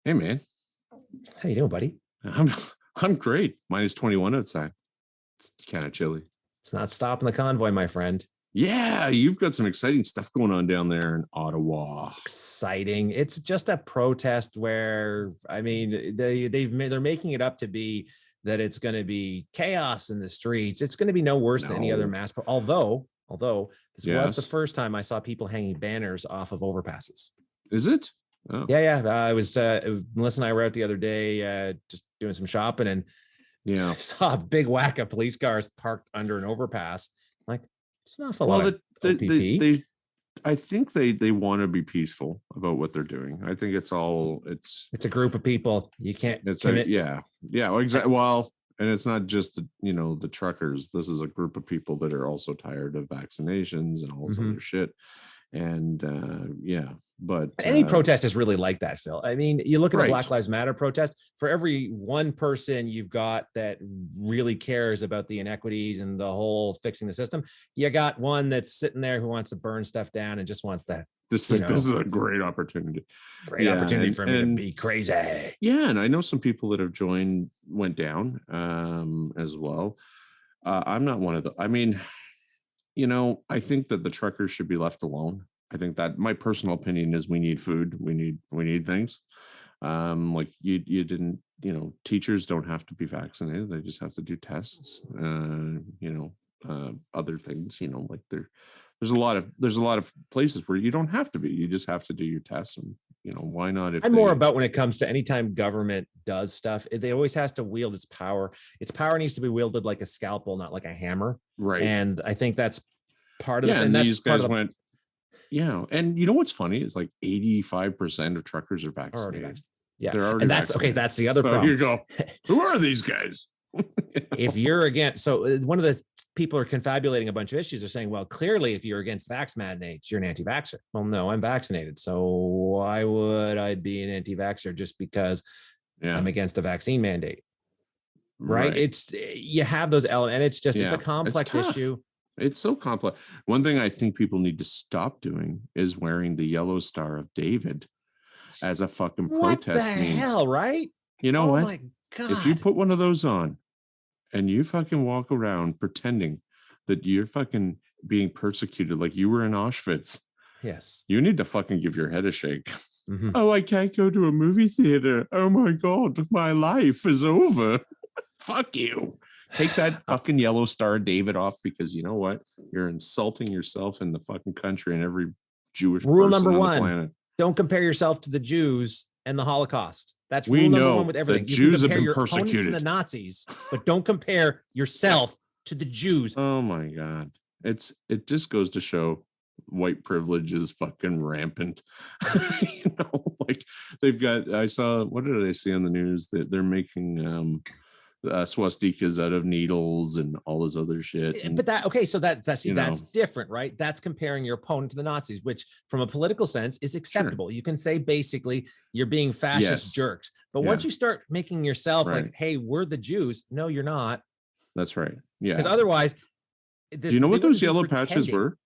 Hey man, How you doing, buddy? I'm I'm great. Minus 21 outside. It's kind of chilly. It's not stopping the convoy, my friend. Yeah, you've got some exciting stuff going on down there in Ottawa. Exciting. It's just a protest where, I mean, they're making it up to be that it's going to be chaos in the streets. It's going to be no worse than any other mass. Although this was the first time I saw people hanging banners off of overpasses. Is it? Oh. Yeah. I was Melissa and I were out the other day just doing some shopping, and I saw a big whack of police cars parked under an overpass. Like, it's not a lot of OPP. I think they want to be peaceful about what they're doing. I think it's a group of people. You can't. Exactly. Well, and it's not just the truckers. This is a group of people that are also tired of vaccinations and all this other shit. And but any protest is really like that, Phil. I mean, you look at the Black Lives Matter protest. For every one person you've got that really cares about the inequities and the whole fixing the system, you got one that's sitting there who wants to burn stuff down and just wants to. This is a great opportunity. Opportunity for me to be crazy. Yeah, and I know some people that have went down as well. I'm not one of them. I mean, I think that the truckers should be left alone. I think that my personal opinion is we need food. We need things. Like you didn't, teachers don't have to be vaccinated. They just have to do tests. Other things, like there's a lot of places where you don't have to be. You just have to do your tests. And why not? I'm more about when it comes to anytime government does stuff, it always has to wield its power. Its power needs to be wielded like a scalpel, not like a hammer. Right. And I think that's part of this. And these guys went. Yeah, and what's funny is like 85% of truckers are vaccinated. Yeah, they're already vaccinated. That's the other problem. Here you go. Who are these guys? If you're against, so one of the people are confabulating a bunch of issues. They're saying, well, clearly, if you're against vax mandates, you're an anti-vaxxer. Well, no, I'm vaccinated, so why would I be an anti-vaxxer just because I'm against a vaccine mandate? Right? It's you have those elements, and it's just it's a complex issue. It's so complex. One thing I think people need to stop doing is wearing the yellow Star of David as a fucking protest. What the hell, right? You know what? My God. If you put one of those on and you fucking walk around pretending that you're fucking being persecuted like you were in Auschwitz, yes, you need to fucking give your head a shake. Mm-hmm. Oh, I can't go to a movie theater. Oh my God, my life is over. Fuck you. Take that fucking yellow Star of David off, because you know what? You're insulting yourself and the fucking country and every Jewish rule person number on one. The planet. Don't compare yourself to the Jews and the Holocaust. That's rule number one with everything. The Jews have been persecuted. To the Nazis, but don't compare yourself to the Jews. Oh my God. It just goes to show white privilege is fucking rampant. Like they've got, I saw, what did I see on the news that they're making swastikas out of needles and all this other shit. And, but that's different, right? That's comparing your opponent to the Nazis, which from a political sense is acceptable. Sure. You can say basically you're being fascist jerks. But once you start making yourself like, hey, we're the Jews. No, you're not. That's right. Yeah. Because otherwise, do you know what those yellow patches were?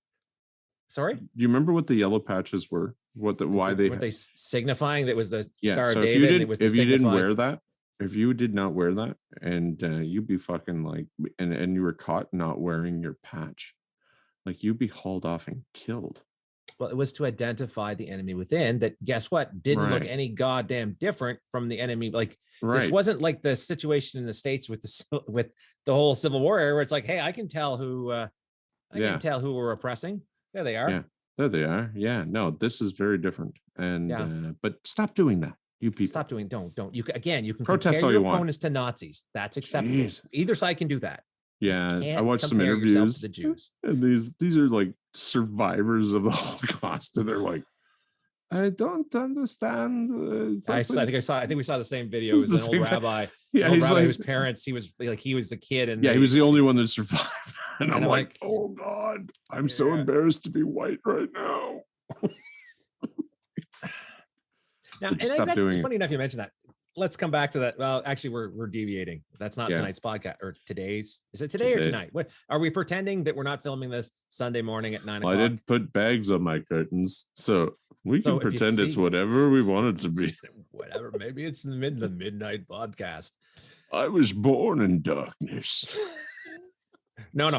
Sorry? Do you remember what the yellow patches were? Were they signifying that was the Star of David? If you didn't wear that, if you did not wear that, and you'd be fucking like, and you were caught not wearing your patch, like you'd be hauled off and killed. Well, it was to identify the enemy within that, guess what, didn't look any goddamn different from the enemy. Like this wasn't like the situation in the States with the whole Civil War era, where it's like, hey, I can tell who we're oppressing. There they are. Yeah, there they are. Yeah, no, this is very different. And but stop doing that. You people stop doing. Don't. You can protest compare all your you opponents to Nazis. That's acceptable. Jeez. Either side can do that. Yeah, I watched some interviews. To the Jews. And these are like survivors of the Holocaust, and they're like, I don't understand. I think we saw the same video. It was an old rabbi. Yeah, he's like, whose parents he was a kid, and he was the only one that survived. And I'm like, oh God, I'm so embarrassed to be white right now. Now, and it's funny enough you mentioned that. Let's come back to that. Well, actually, we're deviating. That's not tonight's podcast or today's. Is it today or tonight? What are we pretending that we're not filming this Sunday morning at 9 o'clock? I did put bags on my curtains, so we can pretend it's whatever we want it to be. Whatever. Maybe it's the midnight podcast. I was born in darkness. No.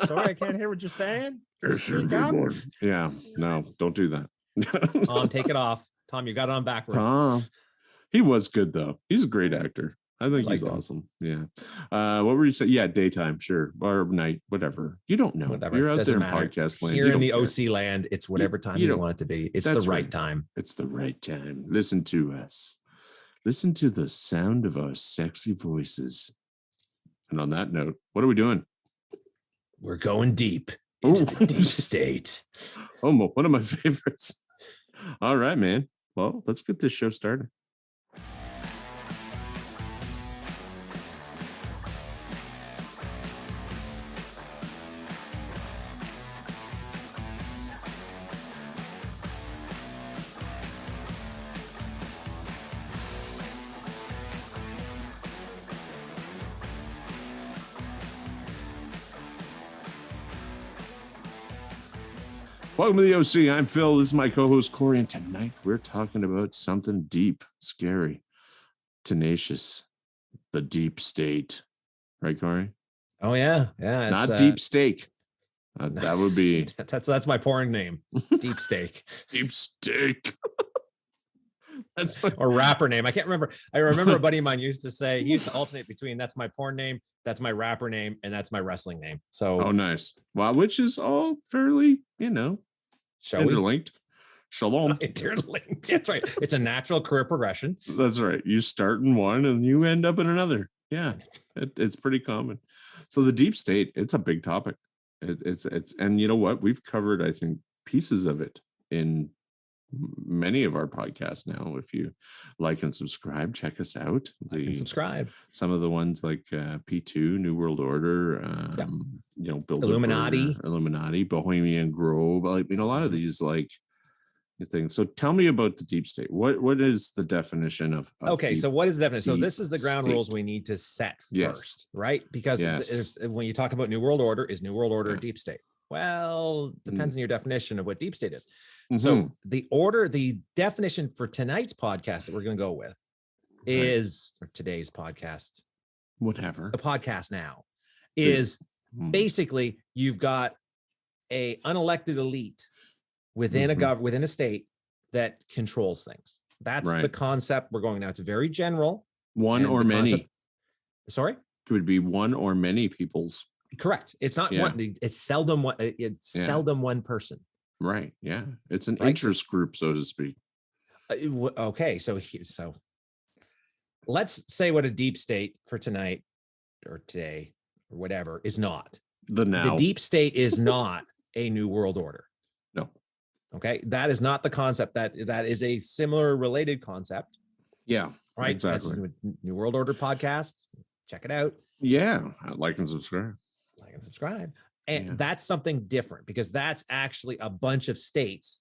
Sorry, I can't hear what you're saying. Yeah, no, don't do that. Tom, take it off. Tom, you got it on backwards. Tom. He was good though. He's a great actor. I think he's awesome. Yeah. What were you saying? Yeah, daytime, sure, or night, whatever. You don't know. Whatever. You're out Doesn't there in matter. podcast land. Here in the OC land, it's whatever time you want it to be. It's the right time. It's the right time. Listen to us. Listen to the sound of our sexy voices. And on that note, what are we doing? We're going deep into the deep state. Oh, one of my favorites. All right, man. Well, let's get this show started. Welcome to the OC. I'm Phil. This is my co-host Corey, and tonight we're talking about something deep, scary, tenacious, the deep state. Right, Corey? Oh yeah. Not deep steak. That would be that's my porn name. Deep steak. Deep steak. That's or rapper name. I can't remember. I remember a buddy of mine used to say, he used to alternate between that's my porn name, that's my rapper name, and that's my wrestling name. So nice. Well, which is all fairly, interlinked. Shalom. Interlinked. That's right. It's a natural career progression. That's right. You start in one and you end up in another. Yeah, it's pretty common. So the deep state, it's a big topic. It's and you know what? We've covered, I think, pieces of it in many of our podcasts now. If you like and subscribe, check us out. Subscribe. Some of the ones like P2, New World Order, Build Illuminati, Bohemian Grove. Like, a lot of these things. So tell me about the deep state. What is the definition of okay? So what is the definition? So this is the ground rules we need to set first, right? Because when you talk about New World Order, is New World Order a deep state? Well, depends on your definition of what deep state is. Mm-hmm. So the definition for tonight's podcast that we're going to go with is, or today's podcast, whatever the podcast now is basically you've got a unelected elite within within a state that controls things. That's the concept we're going now. It's very general. One or many. Sorry? It would be one or many people's. Correct. It's not one. It's seldom one. It's seldom one person. Right. Yeah. It's an interest group, so to speak. Okay. So let's say what a deep state for tonight or today or whatever is not. The deep state is not a New World Order. No. Okay. That is not the concept. That is a similar related concept. Yeah. Right. Exactly. New World Order podcast. Check it out. Yeah. Like and subscribe. And that's something different because that's actually a bunch of states,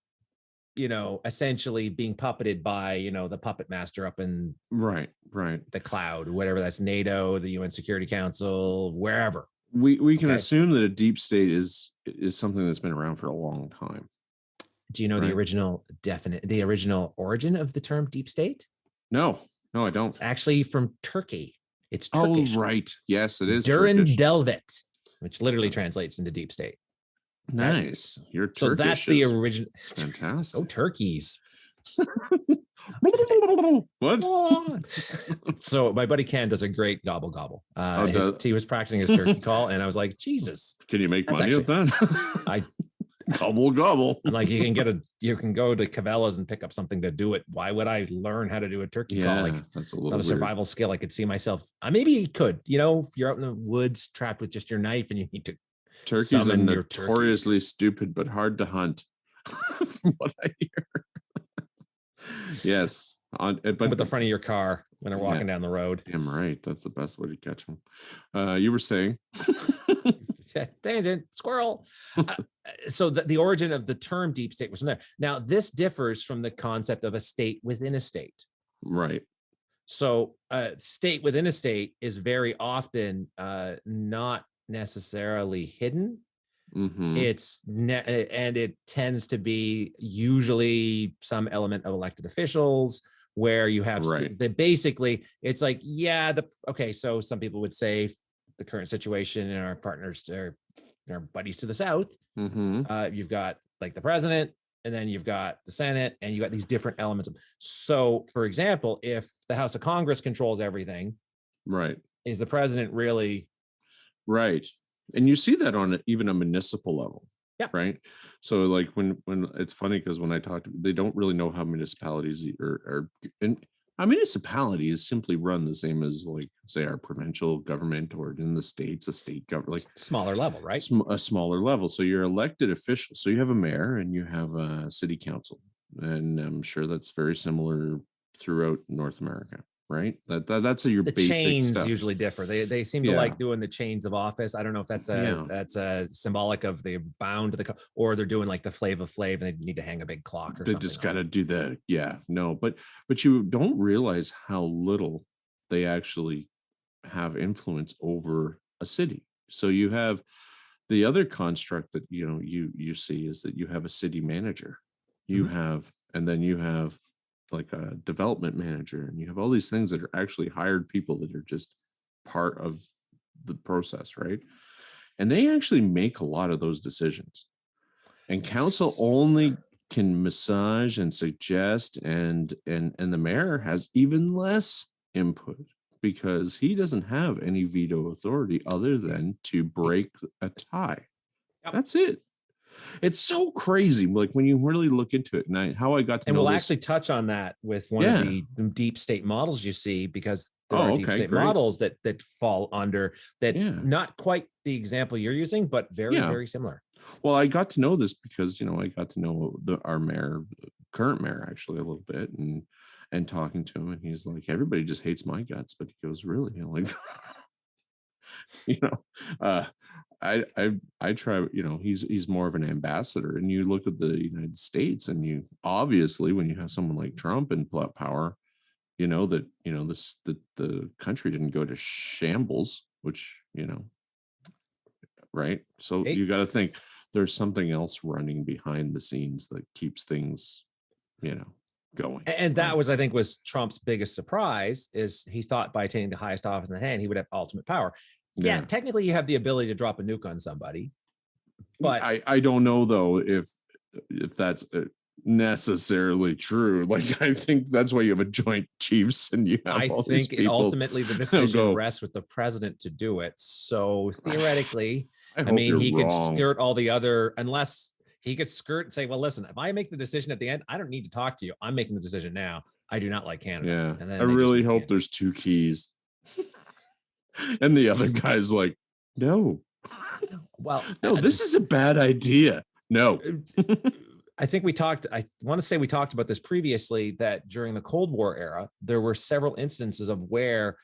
essentially being puppeted by, the puppet master up in the cloud, whatever that's NATO, the UN Security Council, wherever. We can assume that a deep state is something that's been around for a long time. Do you know the original origin of the term deep state? No, I don't. It's actually from Turkey. It's Turkish. Oh, right. Yes, it is. Durin Delvet, which literally translates into deep state. Nice. You're Turkish. So that's the original. Fantastic. So turkeys. What? So my buddy Ken does a great gobble gobble. He was practicing his turkey call, and I was like, Jesus. Can you make money with that? I gobble. Like you can go to Cabals and pick up something to do it. Why would I learn how to do a turkey call? Like that's it's not a survival skill. I could see myself. Maybe you could, if you're out in the woods trapped with just your knife and you need to. Turkeys are notoriously stupid, but hard to hunt. From what I hear. Yes. But with the front of your car when they're walking down the road. Damn right. That's the best way to catch them. You were saying. Tangent, squirrel. So the origin of the term deep state was from there. Now, this differs from the concept of a state within a state. Right. So a state within a state is very often not necessarily hidden. Mm-hmm. And it tends to be usually some element of elected officials where you have Right. basically it's like, yeah, okay, so some people would say the current situation and our partners or our buddies to the south, Mm-hmm. you've got like the president, and then you've got the Senate, and you got these different elements. So, for example, if the House of Congress controls everything, Right. is the president really? Right. And you see that on even a municipal level. Yeah. Right. So like when it's funny because when I talk to, they don't really know how municipalities are, and a municipality is simply run the same as like say our provincial government, or in the states, a state government, like Smaller level, right? a smaller level. So you're elected officials. So you have a mayor and you have a city council. And I'm sure that's very similar throughout North America, right? That's your The basic chains stuff. usually differ. They seem to like doing the chains of office. I don't know if that's a symbolic of they're bound to or they're doing like the Flavor Flav and they need to hang a big clock or They something. just got to do that. Yeah, no, but you don't realize how little they actually have influence over a city. So you have the other construct that you see is that you have a city manager, you have, and then you have like a development manager, and you have all these things that are actually hired people that are just part of the process, right? And they actually make a lot of those decisions. And council only can massage and suggest, and the mayor has even less input because he doesn't have any veto authority other than to break a tie. Yep. That's it. It's so crazy, like when you really look into it. And how I got to and know we'll this, actually touch on that with one of the deep state models you see, because there are deep state models that fall under that. Not quite the example you're using, but very very similar. Well, I got to know this because I got to know our mayor, current mayor, actually a little bit, and talking to him, and he's like, everybody just hates my guts, but he goes, really? Like, I try, he's more of an ambassador, and you look at the United States, and you obviously when you have someone like Trump in power, that the country didn't go to shambles, which right. So you got to think there's something else running behind the scenes that keeps things going. And that was, I think, was Trump's biggest surprise, is he thought by attaining the highest office in the hand he would have ultimate power. Yeah, technically you have the ability to drop a nuke on somebody, but I don't know though if that's necessarily true. Like, I think that's why you have a joint chiefs, and you have I think ultimately the decision rests with the president to do it. So theoretically, I mean, he could skirt all the other, unless he could skirt and say, well, listen, if I make the decision at the end, I don't need to talk to you. I'm making the decision now. I do not like Canada. Yeah. And then I really hope there's two keys. And the other guy's like, no. Well, no, this is a bad idea. No. I think I want to say we talked about this previously, that during the Cold War era, there were several instances of where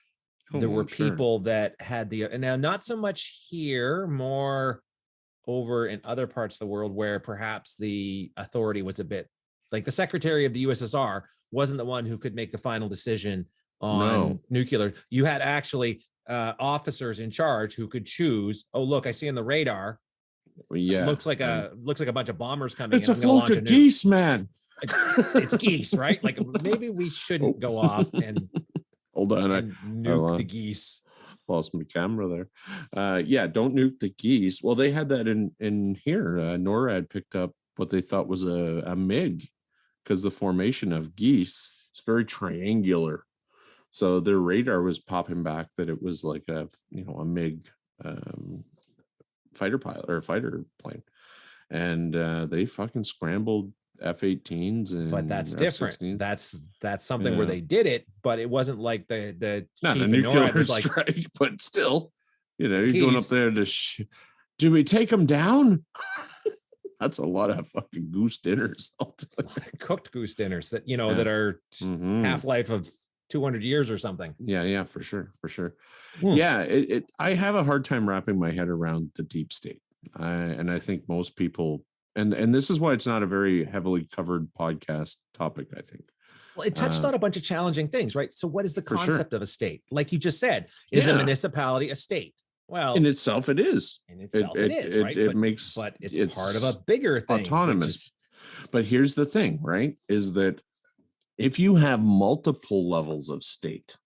there were people that had and now not so much here, more over in other parts of the world, where perhaps the authority was a bit like the secretary of the USSR wasn't the one who could make the final decision on nuclear. You had actually officers in charge who could choose, oh, look, I see on the radar, looks like a bunch of bombers coming. It's a flock of geese, man. It's geese, right? Like, maybe we shouldn't go off and hold on, and nuke the geese. Lost my camera there. Don't nuke the geese. Well, they had that in here. NORAD picked up what they thought was a MiG, because the formation of geese is very triangular. So their radar was popping back that it was like a MiG fighter pilot or a fighter plane, and they fucking scrambled F-18s. And but that's F-16s. different. That's something where they did it, but it wasn't like the not chief a nuclear strike, but still, you're going up there to do we take them down? That's a lot of fucking goose dinners. Cooked goose dinners that that are half-life of 200 years or something. Yeah, for sure. Yeah, I have a hard time wrapping my head around the deep state, and I think most people, and this is why it's not a very heavily covered podcast topic, I think. Well, it touches on a bunch of challenging things, right? So what is the concept of a state? Like you just said, is a municipality a state? Well, in itself, it is. in itself, it is, right? It makes, but it's part of a bigger thing, autonomous. But here's the thing, right? Is that if you have multiple levels of state,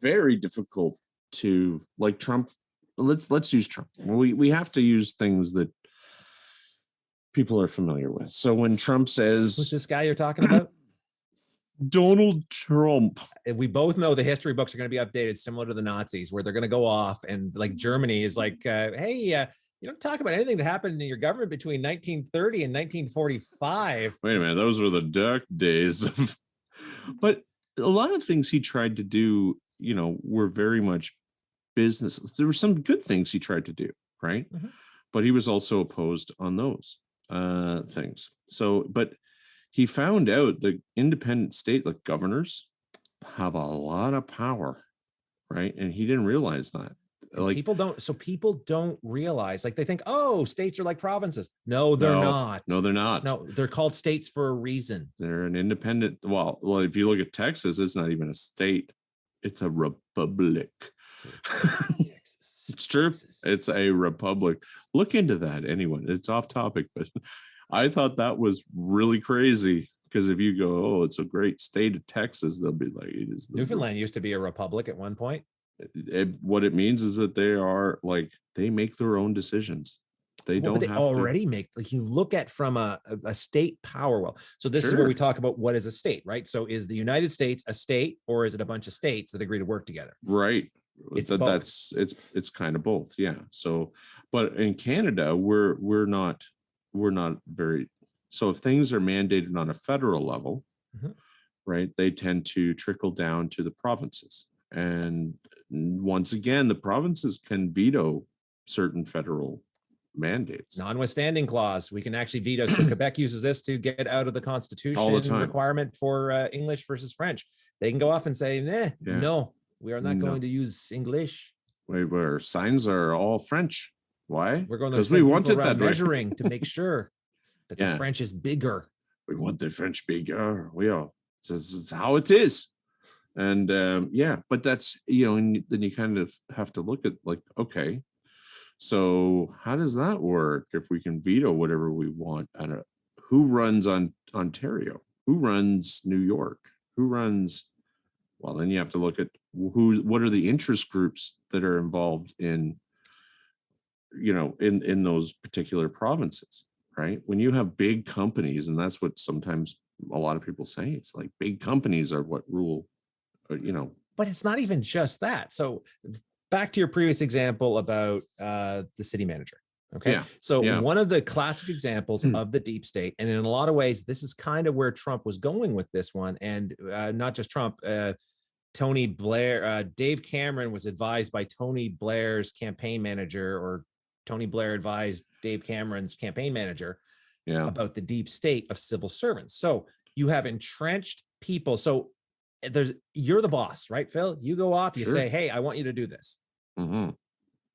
very difficult to, like Trump. Let's use Trump. We have to use things that people are familiar with. So when Trump says, who's this guy you're talking about? Donald Trump. We both know the history books are going to be updated similar to the Nazis, where they're going to go off and like Germany is like, hey, you don't talk about anything that happened in your government between 1930 and 1945. Wait a minute, those were the dark days of. But a lot of things he tried to do, were very much business. There were some good things he tried to do, right? Mm-hmm. But he was also opposed on those things. So, but he found out that independent state, like governors, have a lot of power, right? And he didn't realize that. Like people don't realize, like they think, oh, states are like provinces. No, they're not. No, they're not. No, they're called states for a reason. They're an independent. Well, if you look at Texas, it's not even a state. It's a republic. It's true. It's a republic. Look into that. Anyone. It's off topic, but I thought that was really crazy because if you go, oh, it's a great state of Texas, they'll be like, it is. Newfoundland used to be a republic at one point. What it means is that they are like, they make their own decisions. They don't they have already make, like you look at from a state power. Well, so this is where we talk about what is a state, right? So is the United States a state, or is it a bunch of states that agree to work together? Right. It's kind of both. Yeah. So, but in Canada, we're not very, so if things are mandated on a federal level, mm-hmm. right, they tend to trickle down to the provinces. And once again, the provinces can veto certain federal mandates. Non-withstanding clause, we can actually veto. So Quebec uses this to get out of the Constitution requirement for English versus French. They can go off and say, no, we are not going to use English. Wait, where signs are all French. Why? We're going to, because we wanted that measuring to make sure that the French is bigger. We want the French bigger. We are. It's how it is. And but that's, and then you kind of have to look at like, okay, so how does that work if we can veto whatever we want? I don't know. Who runs on Ontario? Who runs New York? Who runs? Well, then you have to look at what are the interest groups that are involved in, in those particular provinces, right? When you have big companies, and that's what sometimes a lot of people say, it's like big companies are what rule, But it's not even just that. So back to your previous example about the city manager. Okay. Yeah. So one of the classic examples of the deep state, and in a lot of ways, this is kind of where Trump was going with this one. And not just Trump, Tony Blair, Dave Cameron was advised by Tony Blair's campaign manager, or Tony Blair advised Dave Cameron's campaign manager about the deep state of civil servants. So you have entrenched people. So you're the boss, right, Phil? You go off, you say, hey, I want you to do this. Mm-hmm.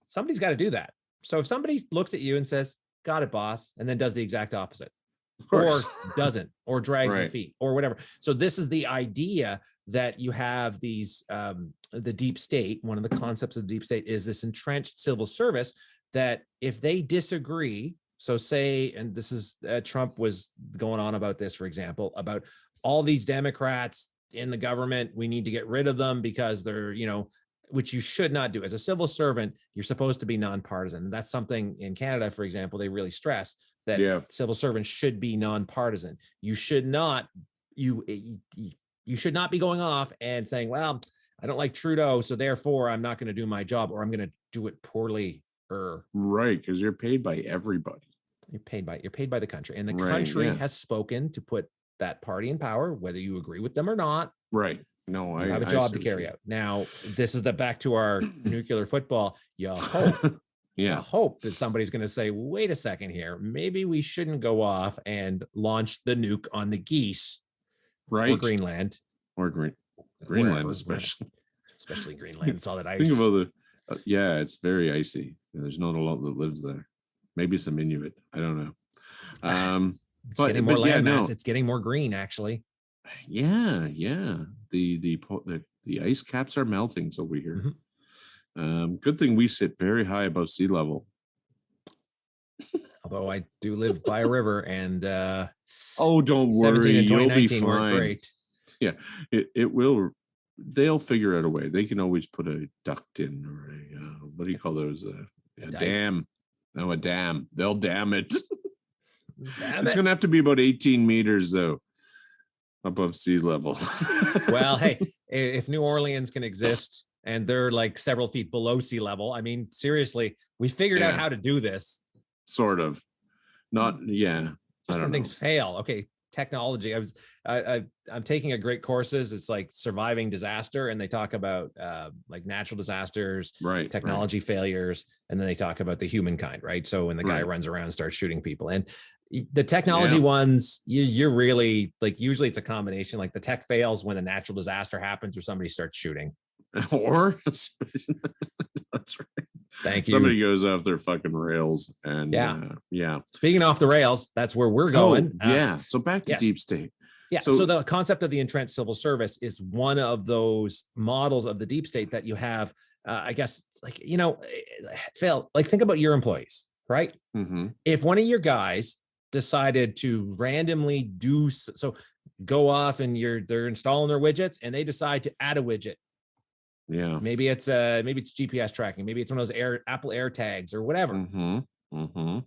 Somebody's got to do that. So if somebody looks at you and says, got it, boss, and then does the exact opposite, or doesn't, or drags their feet, or whatever. So this is the idea that you have these, the deep state. One of the concepts of the deep state is this entrenched civil service that if they disagree, so say, and this is, Trump was going on about this, for example, about all these Democrats in the government, we need to get rid of them because they're, which you should not do. As a civil servant, you're supposed to be nonpartisan. And that's something in Canada, for example, they really stress that civil servants should be nonpartisan. You should not, you should not be going off and saying, well, I don't like Trudeau, so therefore I'm not going to do my job, or I'm going to do it poorly. Right, because you're paid by everybody. You're paid by the country, and the country has spoken to put that party in power, whether you agree with them or not. Right. No, I have a job to carry out. Now, this is back to our nuclear football. You hope, hope that somebody's going to say, wait a second here, maybe we shouldn't go off and launch the nuke on the geese, right? Or Greenland, or Greenland, especially Greenland. It's all that ice. Think about it's very icy. There's not a lot that lives there. Maybe some Inuit. I don't know. It's getting more land mass. It's getting more green, actually. Yeah. The ice caps are melting over here. Good thing we sit very high above sea level. Although I do live by a river, and oh, don't 17 worry, and you'll be 2019 weren't fine. great. Yeah, it will. They'll figure out a way. They can always put a duct in, or a what do you call those? A dam. No, a dam. They'll dam it. It's going to have to be about 18 meters though, above sea level. Well, hey, if New Orleans can exist and they're like several feet below sea level, I mean, seriously, we figured out how to do this. Sort of. Not, yeah. Just when things fail. Okay, technology. I'm taking a great courses. It's like surviving disaster, and they talk about like natural disasters, right, technology failures, and then they talk about the humankind, right? So when the guy runs around and starts shooting people, and the technology ones, you're really like, usually it's a combination. Like the tech fails when a natural disaster happens or somebody starts shooting. Or that's right. Thank you. Somebody goes off their fucking rails, and yeah. Speaking off the rails, that's where we're going. So back to deep state. Yeah. So the concept of the entrenched civil service is one of those models of the deep state that you have. I guess, like, you know, Phil, like, think about your employees, right? Mm-hmm. If one of your guys decided to randomly go off and they're installing their widgets and they decide to add a widget. Yeah. Maybe it's GPS tracking. Maybe it's one of those Apple AirTags or whatever. Mm-hmm. Mm-hmm.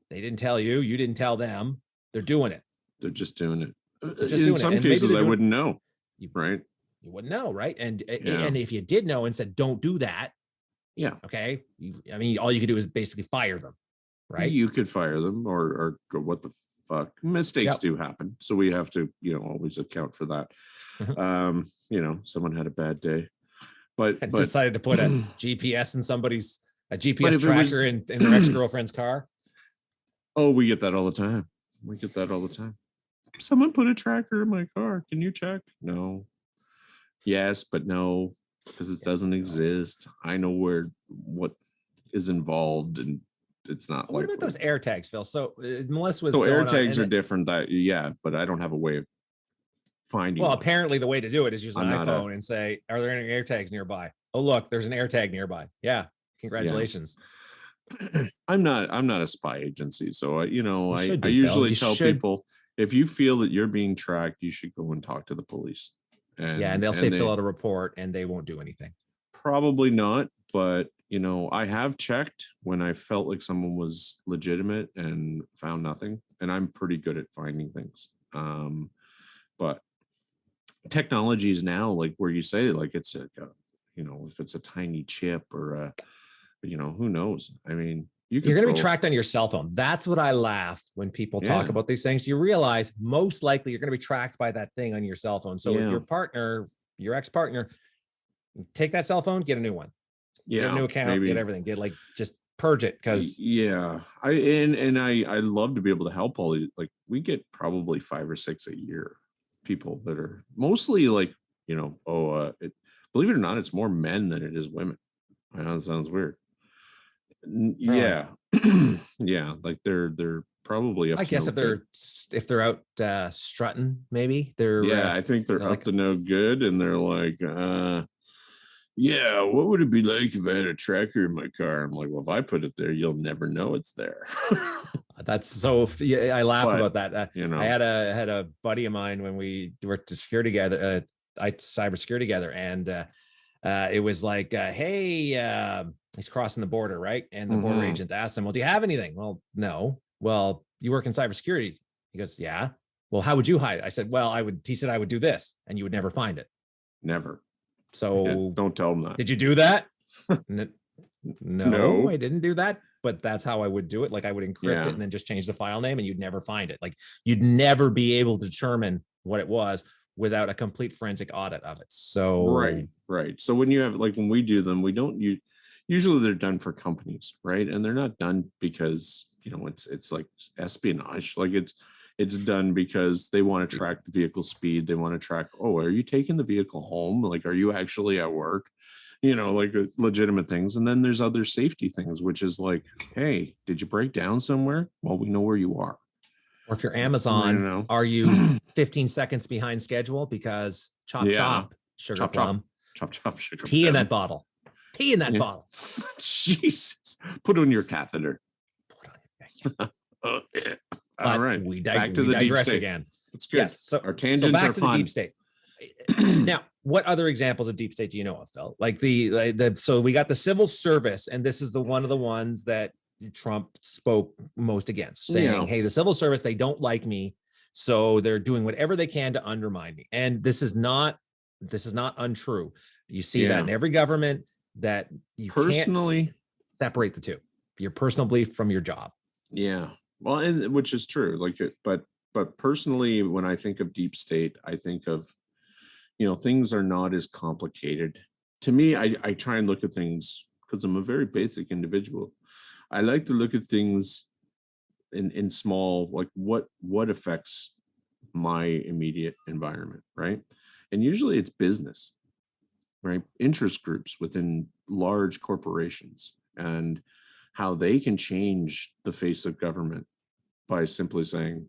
They didn't tell you. You didn't tell them. They're doing it. They're just doing it. In some cases, I wouldn't know. Right. You wouldn't know, right? And if you did know and said, don't do that. Yeah. Okay. I mean, all you could do is basically fire them. Right. You could fire them or go, what the fuck? Mistakes do happen. So we have to, always account for that. Someone had a bad day. But decided to put a GPS in a GPS tracker in their ex-girlfriend's car. Oh, we get that all the time. Someone put a tracker in my car. Can you check? No. Yes, but no, because it doesn't exist. I know what is involved, and it's not. What about those AirTags, Phil? So Melissa was. So AirTags are different. But I don't have a way of finding. Well, apparently the way to do it is use an iPhone and say, "Are there any AirTags nearby?" Oh, look, there's an AirTag nearby. Yeah, congratulations. Yeah. I'm not a spy agency, so I usually tell people, if you feel that you're being tracked, you should go and talk to the police. And they'll say fill out a report, and they won't do anything. Probably not, but I have checked when I felt like someone was legitimate and found nothing, and I'm pretty good at finding things. But technology is now like where you say, like, it's if it's a tiny chip or who knows? I mean, you're going to be tracked on your cell phone. That's what I laugh when people talk about these things. You realize most likely you're going to be tracked by that thing on your cell phone. So if your ex-partner, take that cell phone, get a new one. Get a new account, get everything. Just purge it, because I love to be able to help all these. Like, we get probably 5 or 6 a year, people that are mostly like, believe it or not, it's more men than it is women. I know it sounds weird. Yeah. Yeah, like they're probably up. I guess if they're out strutting, maybe they're I think they're up to no good, and they're like, what would it be like if I had a tracker in my car? I'm like, well, if I put it there, you'll never know it's there. That's so. I laugh about that. I had a buddy of mine when we worked to security together. Cybersecurity together, and it was like, hey, he's crossing the border, right? And the border agent asked him, well, do you have anything? Well, no. Well, you work in cybersecurity. He goes, yeah. Well, how would you hide it? I said, well, he said I would do this, and you would never find it. Never. So don't tell him that. Did you do that? No, I didn't do that. But that's how I would do it. Like, I would encrypt it and then just change the file name, and you'd never find it. Like, you'd never be able to determine what it was without a complete forensic audit of it. So right. So when you have, like, when we do them, usually they're done for companies, right? And they're not done because it's like espionage. Like, it's done because they want to track the vehicle speed. They want to track, are you taking the vehicle home? Like, are you actually at work? Like legitimate things. And then there's other safety things, which is like, hey, did you break down somewhere? Well, we know where you are. Or if you're Amazon, are you 15 seconds behind schedule because chop, sugar plum, chop, sugar pee in that bottle. Pee in that Yeah. bottle. Jesus, put on your catheter. Put on your- Yeah. But All right, we back to the deep digress state again. That's good. Yes. So, Our tangents back are to fun. the deep state. Now, what other examples of deep state do you know of, Phil? Like so we got the civil service, and this is the one of the ones that Trump spoke most against, saying, hey, the civil service, they don't like me, so they're doing whatever they can to undermine me. And this is not untrue. You see that in every government, that you personally can't separate the two, your personal belief from your job. Yeah. Well, and which is true. Like, but personally, when I think of deep state, I think of, things are not as complicated. To me, I try and look at things because I'm a very basic individual. I like to look at things in small, like what affects my immediate environment, right? And usually it's business, right? Interest groups within large corporations and how they can change the face of government by simply saying,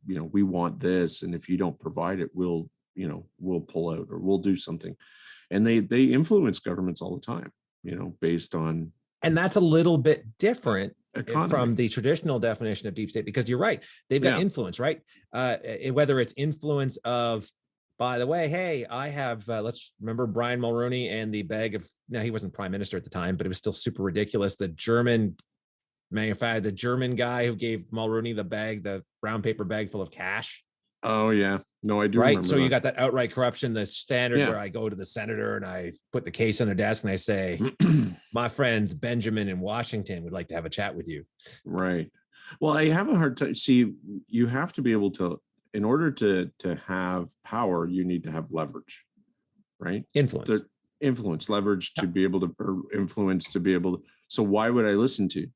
we want this, and if you don't provide it, we'll pull out or we'll do something. And they influence governments all the time, based on. And that's a little bit different economy from the traditional definition of deep state, because you're right, they've got influence, right? Whether it's influence of, by the way, hey, I have, let's remember Brian Mulroney and the bag of, now he wasn't prime minister at the time, but it was still super ridiculous. The German guy who gave Mulroney the brown paper bag full of cash. Oh yeah, no, I do. Right. So you got that outright corruption, the standard where I go to the senator and I put the case on their desk and I say, my friends Benjamin in Washington would like to have a chat with you. Right. Well, I have a hard time. See, you have to be able to, in order to have power, you need to have leverage, right? Influence, leverage to be able to, or influence to be able to. So why would I listen to?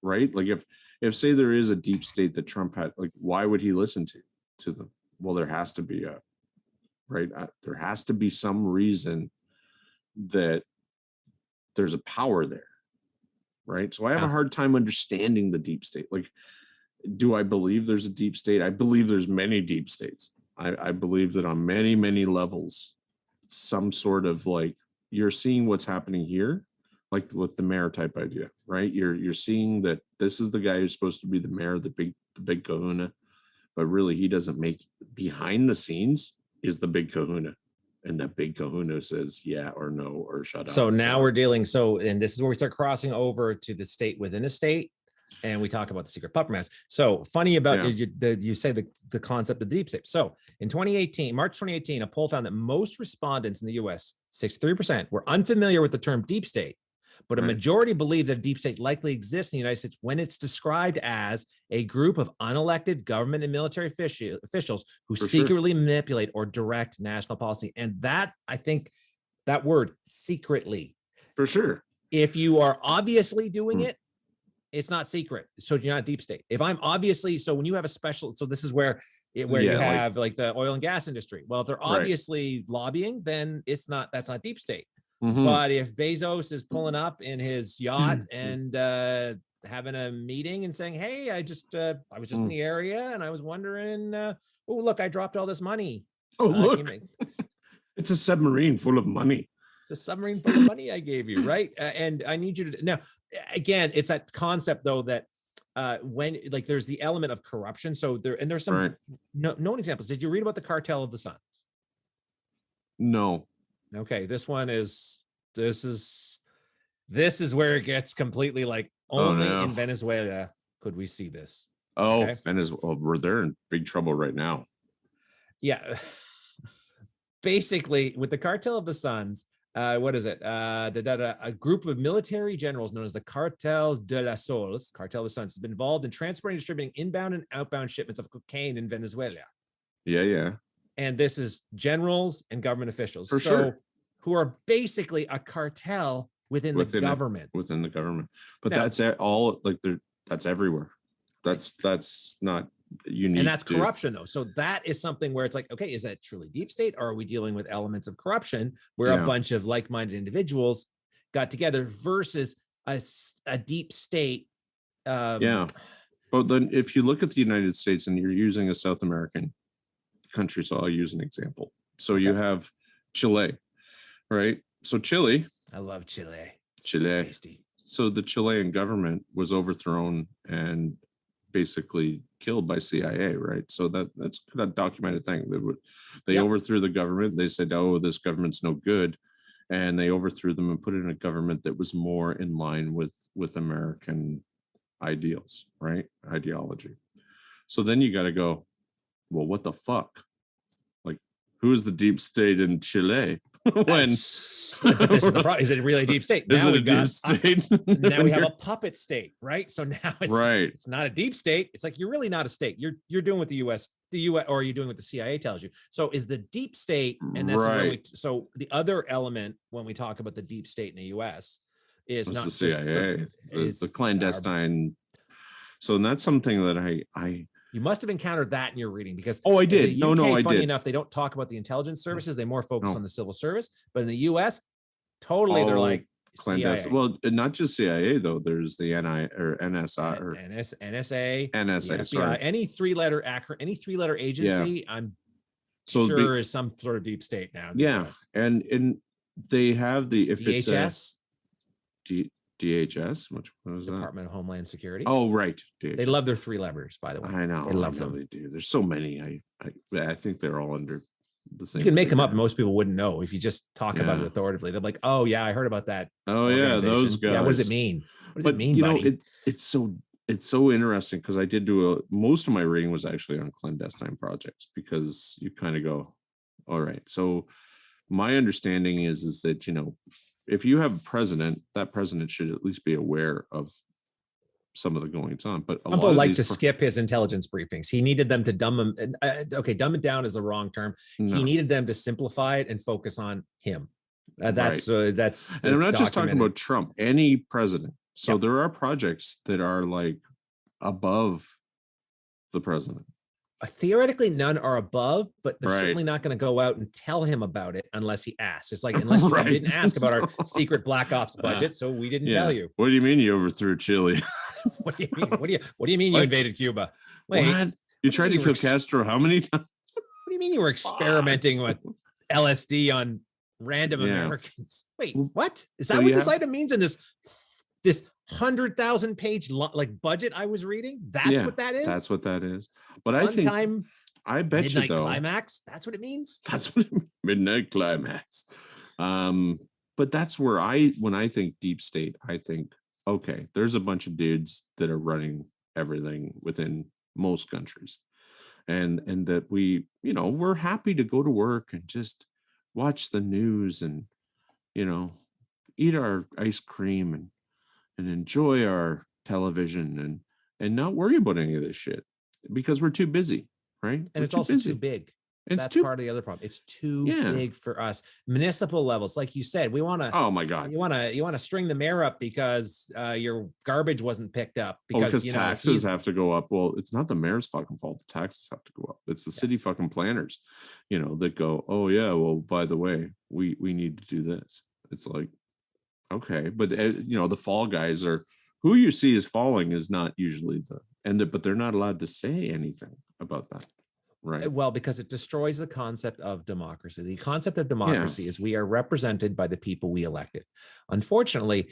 Right. Like if say there is a deep state that Trump had, like, why would he listen to them? Well, there has to be there has to be some reason that there's a power there. Right. So I have a hard time understanding the deep state. Like, do I believe there's a deep state? I believe there's many deep states. I believe that on many, many levels, some sort of, like, you're seeing what's happening here, like with the mayor type idea, right? You're seeing that this is the guy who's supposed to be the mayor, the big kahuna, but really he doesn't make, behind the scenes is the big kahuna. And that big kahuna says yeah or no or shut up. So now we're dealing. And this is where we start crossing over to the state within a state. And we talk about the secret puppet mask. So funny about you say the concept of deep state. So in March 2018, a poll found that most respondents in the US, 63%, were unfamiliar with the term deep state, but a majority believe that deep state likely exists in the United States when it's described as a group of unelected government and military officials who secretly manipulate or direct national policy. And that, I think, that word secretly, for sure. If you are obviously doing it, it's not secret. So you're not deep state. If I'm obviously, so when you have a special, so this is where you have like the oil and gas industry. Well, if they're obviously lobbying, then that's not deep state. Mm-hmm. But if Bezos is pulling up in his yacht and having a meeting and saying, hey, I was just in the area and I was wondering, oh, look, I dropped all this money. Oh, look, it's a submarine full of money. The submarine full of money I gave you, right? And I need you to, now, again, it's that concept though, that when, like, there's the element of corruption. So there's some known examples. Did you read about the cartel of the Suns? No. Okay. This is where it gets completely like only in Venezuela could we see this. Okay? Venezuela, they're in big trouble right now. Yeah. Basically with the cartel of the Suns, what is it? A group of military generals known as the Cartel de la Soles, Cartel of the Suns, has been involved in transporting and distributing inbound and outbound shipments of cocaine in Venezuela. Yeah. And this is generals and government officials. For sure. Who are basically a cartel within the government. Within the government. But now, that's all, like, that's everywhere. That's not unique. And that's corruption, though. So that is something where it's like, okay, is that truly deep state, or are we dealing with elements of corruption where a bunch of like-minded individuals got together versus a deep state? But then if you look at the United States and you're using a South American country, so I'll use an example. So you have Chile, right? So Chile, I love Chile. Chile. So tasty. So the Chilean government was overthrown and basically killed by CIA, right? So that's a documented thing. They overthrew the government. They said, "Oh, this government's no good," and they overthrew them and put in a government that was more in line with American ideals, right? Ideology. So then you got to go, well, what the fuck? Like, who's the deep state in Chile? But this is the problem. Is it really a deep state? Is it a deep state? Now we have a puppet state, right? So now it's not a deep state. It's like, you're really not a state. You're doing what the US, or you're doing what the CIA tells you. So is the deep state, and that's right. So the other element when we talk about the deep state in the US is not the CIA, the clandestine. So that's something that I you must have encountered that in your reading, because I did. No, I did. Funny enough, they don't talk about the intelligence services. They more focus on the civil service. But in the U.S., totally, they're like clandestine. CIA. Well, not just CIA though. There's the NSI or NSA, NSA. Sorry, any three-letter agency. Yeah. I'm sure is some sort of deep state now. Yeah, and they have the DHS. DHS, which was that? Department of Homeland Security. Oh, right. DHS. They love their three levers, by the way. I know. They love them. They do. There's so many. I think they're all under the same. You can make them up, and most people wouldn't know if you just talk about it authoritatively. They're like, "Oh yeah, I heard about that." Oh yeah, those guys. Yeah, what does it mean? What does it mean, buddy? It's so interesting, because I did do most of my reading was actually on clandestine projects, because you kind of go, all right. So my understanding is that, if you have a president, that president should at least be aware of some of the goings on. But Trump like to skip his intelligence briefings. He needed them to dumb it down is the wrong term. No. He needed them to simplify it and focus on him. That's and I'm not just talking about Trump, any president. So there are projects that are like above the president. Theoretically, none are above, but they're certainly not going to go out and tell him about it unless he asks. It's like, unless you didn't ask about our secret black ops budget, so we didn't tell you. What do you mean you overthrew Chile? What do you mean? What do you mean you invaded Cuba? Wait, what? You tried to kill Castro how many times? What do you mean you were experimenting with LSD on random Americans? Wait, what? Is that what this item means in this 100,000 page budget I was reading? That's what that is. That's what that is. But I bet midnight you though, climax. That's what it means. That's what midnight climax. But that's where when I think deep state, I think, okay, there's a bunch of dudes that are running everything within most countries, and that we're happy to go to work and just watch the news and eat our ice cream and enjoy our television and not worry about any of this shit, because we're too busy, right? And it's also too big. That's part of the other problem. It's too big for us. Municipal levels, like you said, we want to. Oh my God! You want to string the mayor up because your garbage wasn't picked up. Because taxes have to go up. Well, it's not the mayor's fucking fault. The taxes have to go up. It's the city fucking planners, that go, oh yeah, well, by the way, we need to do this. It's like, okay, but the fall guys are who you see is falling is not usually but they're not allowed to say anything about that. Right. Well, because it destroys the concept of democracy. The concept of democracy is we are represented by the people we elected. Unfortunately,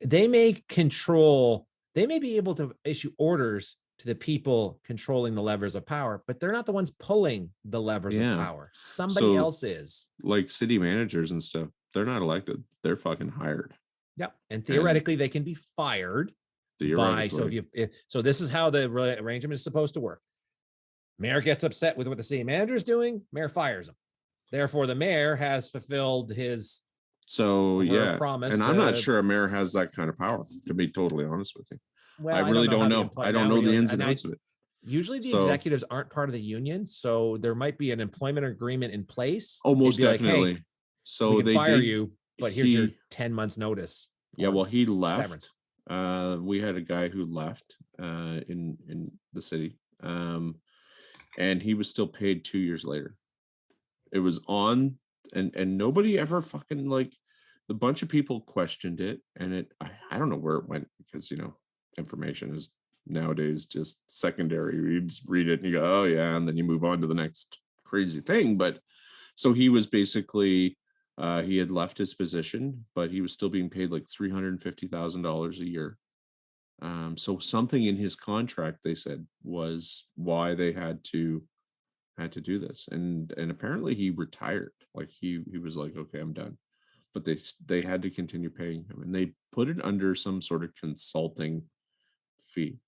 they may be able to issue orders to the people controlling the levers of power, but they're not the ones pulling the levers of power. Somebody else is. Like city managers and stuff, they're not elected. They're fucking hired. Yep. And theoretically, they can be fired so this is how the arrangement is supposed to work. Mayor gets upset with what the city manager is doing. Mayor fires him. Therefore, the mayor has fulfilled his promise. And I'm not sure a mayor has that kind of power, to be totally honest with you. Well, I really don't know. I don't know the ins and outs of it. Usually the executives aren't part of the union, so there might be an employment agreement in place. Oh, most definitely. Like, hey, so they fire you, but here's your 10 months notice. Yeah, well, he left. We had a guy who left in the city. And he was still paid 2 years later. It was on, and nobody ever fucking a bunch of people questioned it, and I don't know where it went, because information is nowadays just secondary. You just read it and you go, oh yeah, and then you move on to the next crazy thing. But so he was basically He had left his position, but he was still being paid like $350,000 a year. So something in his contract, they said, was why they had to do this. And apparently he retired. Like he was like, okay, I'm done. But they had to continue paying him, and they put it under some sort of consulting fee.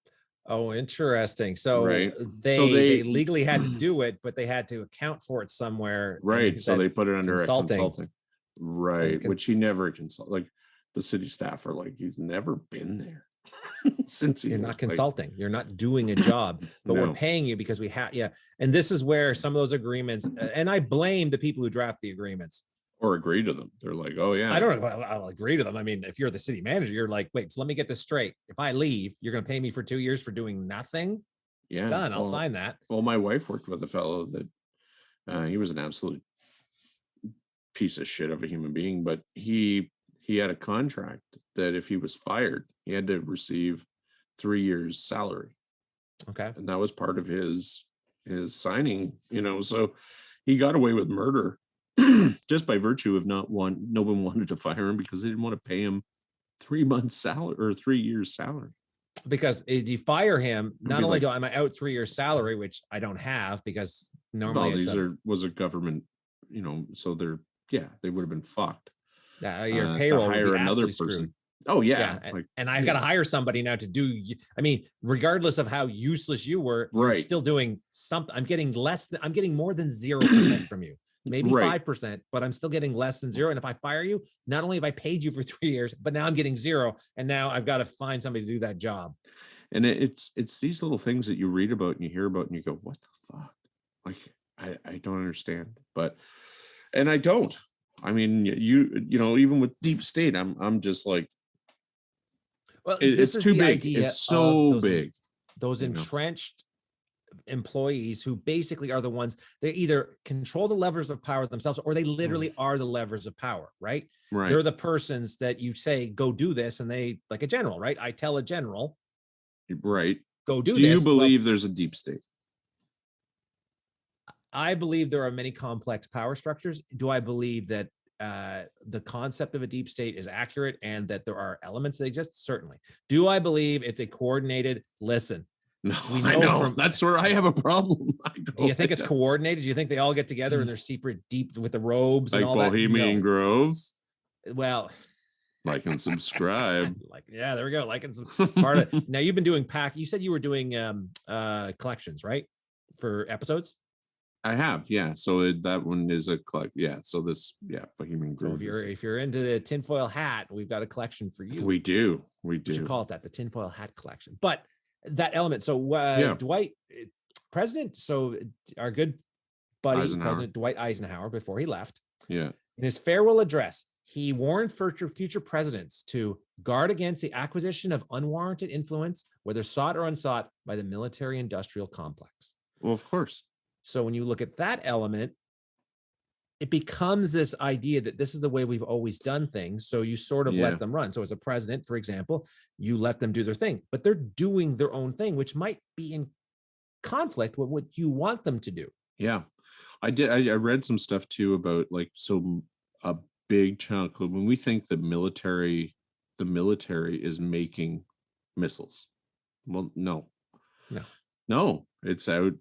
Oh, interesting. So Right. they So they legally had to do it, but they had to account for it somewhere. And right. So said they put it under a consulting. Right. And Which he never consult. Like the city staff are like, he's never been there since he you're was, not consulting. You're not doing a job, but we're No. paying you because we have. Yeah. And this is where some of those agreements, and I blame the people who draft the agreements. Or agree to them. They're like, oh yeah. I don't know. I'll agree to them. I mean, if you're the city manager, you're like, wait, so let me get this straight. If I leave, you're going to pay me for 2 years for doing nothing. Yeah. Done. I'll sign that. Well, my wife worked with a fellow that he was an absolute piece of shit of a human being, but he had a contract that if he was fired, he had to receive 3 years salary. Okay. And that was part of his signing, so he got away with murder just by virtue of no one wanted to fire him because they didn't want to pay him 3 months salary or 3 years salary. Because if you fire him, not only like, am I out 3 years salary, which I don't have because normally was a government, so they would have been fucked. Your payroll to hire would be another person. Screwed. Oh yeah. And I've got to hire somebody now to do, I mean, regardless of how useless you were, you're still doing something. I'm getting more than 0% from you, maybe 5%, but I'm still getting less than 0. And if I fire you, not only have I paid you for 3 years, but now I'm getting 0. And now I've got to find somebody to do that job. And it's these little things that you read about and you hear about and you go, what the fuck? Like, I don't understand, and I don't. I mean, even with deep state, I'm just like, well, it's too big. It's so big. Those entrenched employees who basically are the ones, they either control the levers of power themselves, or they literally are the levers of power, right? They're the persons that you say, go do this. And they, like a general, right? I tell a general, go do this. Do you believe there's a deep state? I believe there are many complex power structures. Do I believe that the concept of a deep state is accurate and that there are elements that exist? Certainly. Do I believe it's a coordinated, listen? No, I know. That's where I have a problem. Do you think it's coordinated? Do you think they all get together in their secret deep with the robes like and all Bohemian that? Grove? Well, like and subscribe. Yeah, there we go. Like and some part of. Now you've been doing you said you were doing collections, right? For episodes. I have, yeah. So that one is a collect. Yeah. So Bohemian Grove. So if you're into the tinfoil hat, we've got a collection for you. We do. We should call it that, the tinfoil hat collection. But that element. So Dwight, President. So our good buddy, President Dwight Eisenhower, before he left, in his farewell address, he warned future presidents to guard against the acquisition of unwarranted influence, whether sought or unsought, by the military-industrial complex. Well, of course. So when you look at that element, it becomes this idea that this is the way we've always done things. So you sort of let them run. So as a president, for example, you let them do their thing, but they're doing their own thing, which might be in conflict with what you want them to do. Yeah, I did. I read some stuff too about a big chunk when we think the military is making missiles. Well, no. It's out.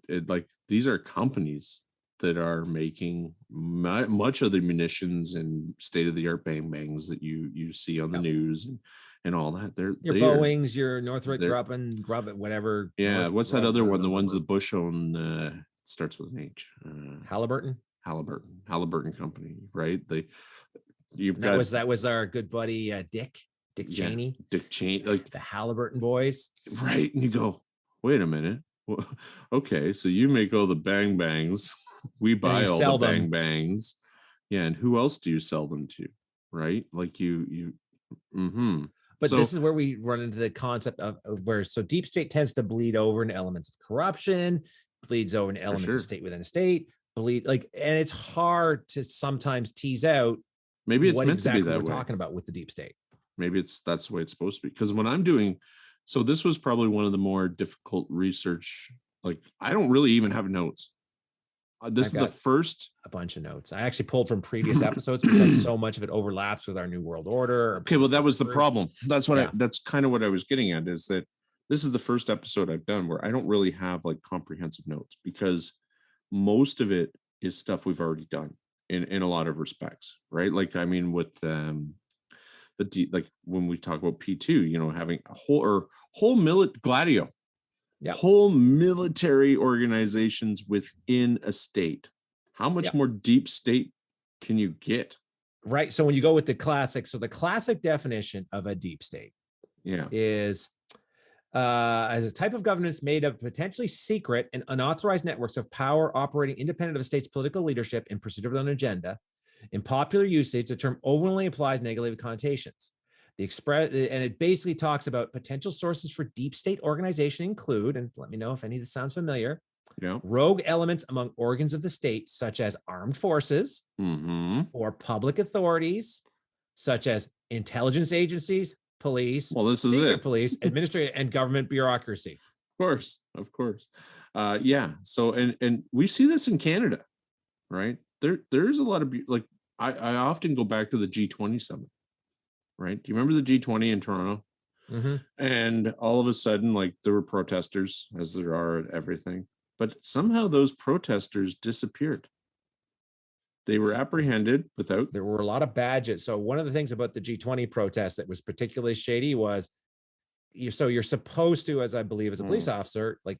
These are companies that are making much of the munitions and state-of-the-art bang bangs that you see on the news and all that. They're Boeings, your Northrop Grumman, whatever. Yeah, what's that other one? The ones that Bush owned starts with an H. Halliburton Company, right? That was our good buddy Dick Cheney. Dick Cheney, like the Halliburton boys, right? And you go, wait a minute. Well, okay, so you make all the bang bangs, we buy all the bang bangs, and who else do you sell them to, right? Like you. But this is where we run into the concept of where deep state tends to bleed over into elements of corruption, bleeds over into elements of state within a state, and it's hard to sometimes tease out. Maybe it's meant to be that we're way. Talking about with the deep state. Maybe that's the way it's supposed to be. Because when I'm doing. So this was probably one of the more difficult research. Like, I don't really even have notes. This is the first. A bunch of notes I actually pulled from previous episodes because so much of it overlaps with our New World Order. Okay, well, that was the problem. That's what that's kind of what I was getting at, is that this is the first episode I've done where I don't really have like comprehensive notes, because most of it is stuff we've already done in a lot of respects, right? Like, I mean, with like when we talk about P2, you know, having a whole Gladio, whole military organizations within a state. How much more deep state can you get? Right. So when you go with the classic, so the classic definition of a deep state is as a type of governance made of potentially secret and unauthorized networks of power operating independent of a state's political leadership in pursuit of an agenda. In popular usage, the term overly implies negative connotations. And it basically talks about potential sources for deep state organization include, and let me know if any of this sounds familiar, rogue elements among organs of the state, such as armed forces or public authorities, such as intelligence agencies, police, secret police, administrative, and government bureaucracy. Of course. So, and we see this in Canada, right? There's a lot of, like, I often go back to the G20 summit, right? Do you remember the G20 in Toronto? And all of a sudden, like, there were protesters, as there are at everything, but somehow those protesters disappeared. They were apprehended without. There were a lot of badges. So one of the things about the G20 protest that was particularly shady was, you're supposed to, as I believe as a police officer, like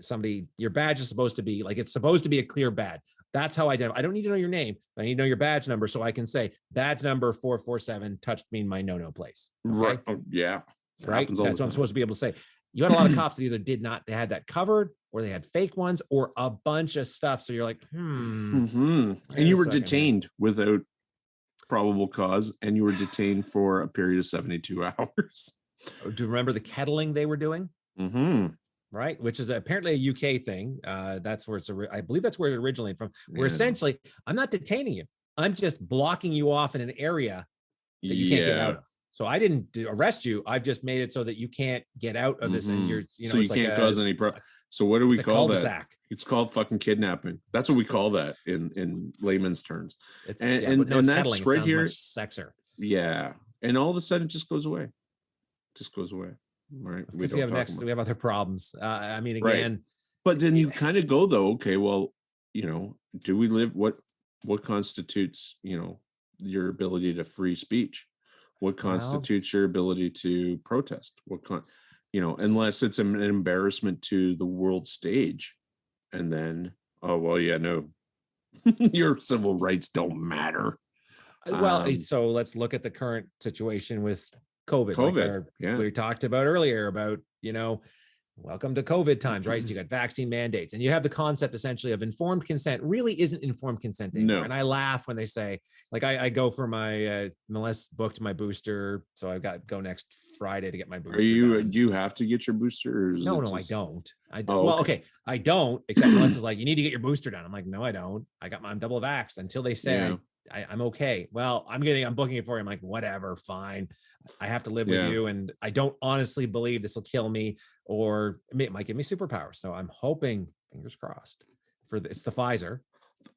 somebody, your badge is supposed to be like, it's supposed to be a clear badge. That's how I identify. I don't need to know your name. I need to know your badge number so I can say badge number 447 touched me in my no place. Okay? Right. Oh, yeah. Right. That's what I'm supposed to be able to say. You had a lot of cops that either did not, they had that covered, or they had fake ones, or a bunch of stuff. So you're like, And you were detained without probable cause, and you were detained for a period of 72 hours. Do you remember the kettling they were doing? Right, which is apparently a UK thing. That's where I believe that's where it originated from. Where essentially, I'm not detaining you. I'm just blocking you off in an area that you can't get out of. So I didn't arrest you. I've just made it so that you can't get out of this, and you're, so you can't cause any problem. So what do we call that? It's called fucking kidnapping. That's what we call that in layman's terms. And that's right here. Sexer. Yeah, and all of a sudden, it just goes away. Right, because we have other problems. I mean, again, but then you kind of go though. Okay, well, you know, do we live? What constitutes, you know, your ability to free speech? What constitutes your ability to protest? You know, unless it's an embarrassment to the world stage, and then, oh well, yeah, no, your civil rights don't matter. Well, so let's look at the current situation with COVID. We talked about earlier about, you know, welcome to COVID times, right? So you got vaccine mandates, and you have the concept essentially of informed consent. Really isn't informed consent anymore. And I laugh when they say, like, I go for my Melissa booked my booster, so I've got go next Friday to get my booster. Do you have to get your booster? Or no, I don't. Well, okay, I don't. Except Melissa's like, you need to get your booster done. I'm like, no, I don't. I'm double vaxxed until they say I'm okay. Well, I'm booking it for you. I'm like, whatever, fine. I have to live with you, and I don't honestly believe this will kill me, or it might give me superpowers. So I'm hoping, fingers crossed, it's the Pfizer.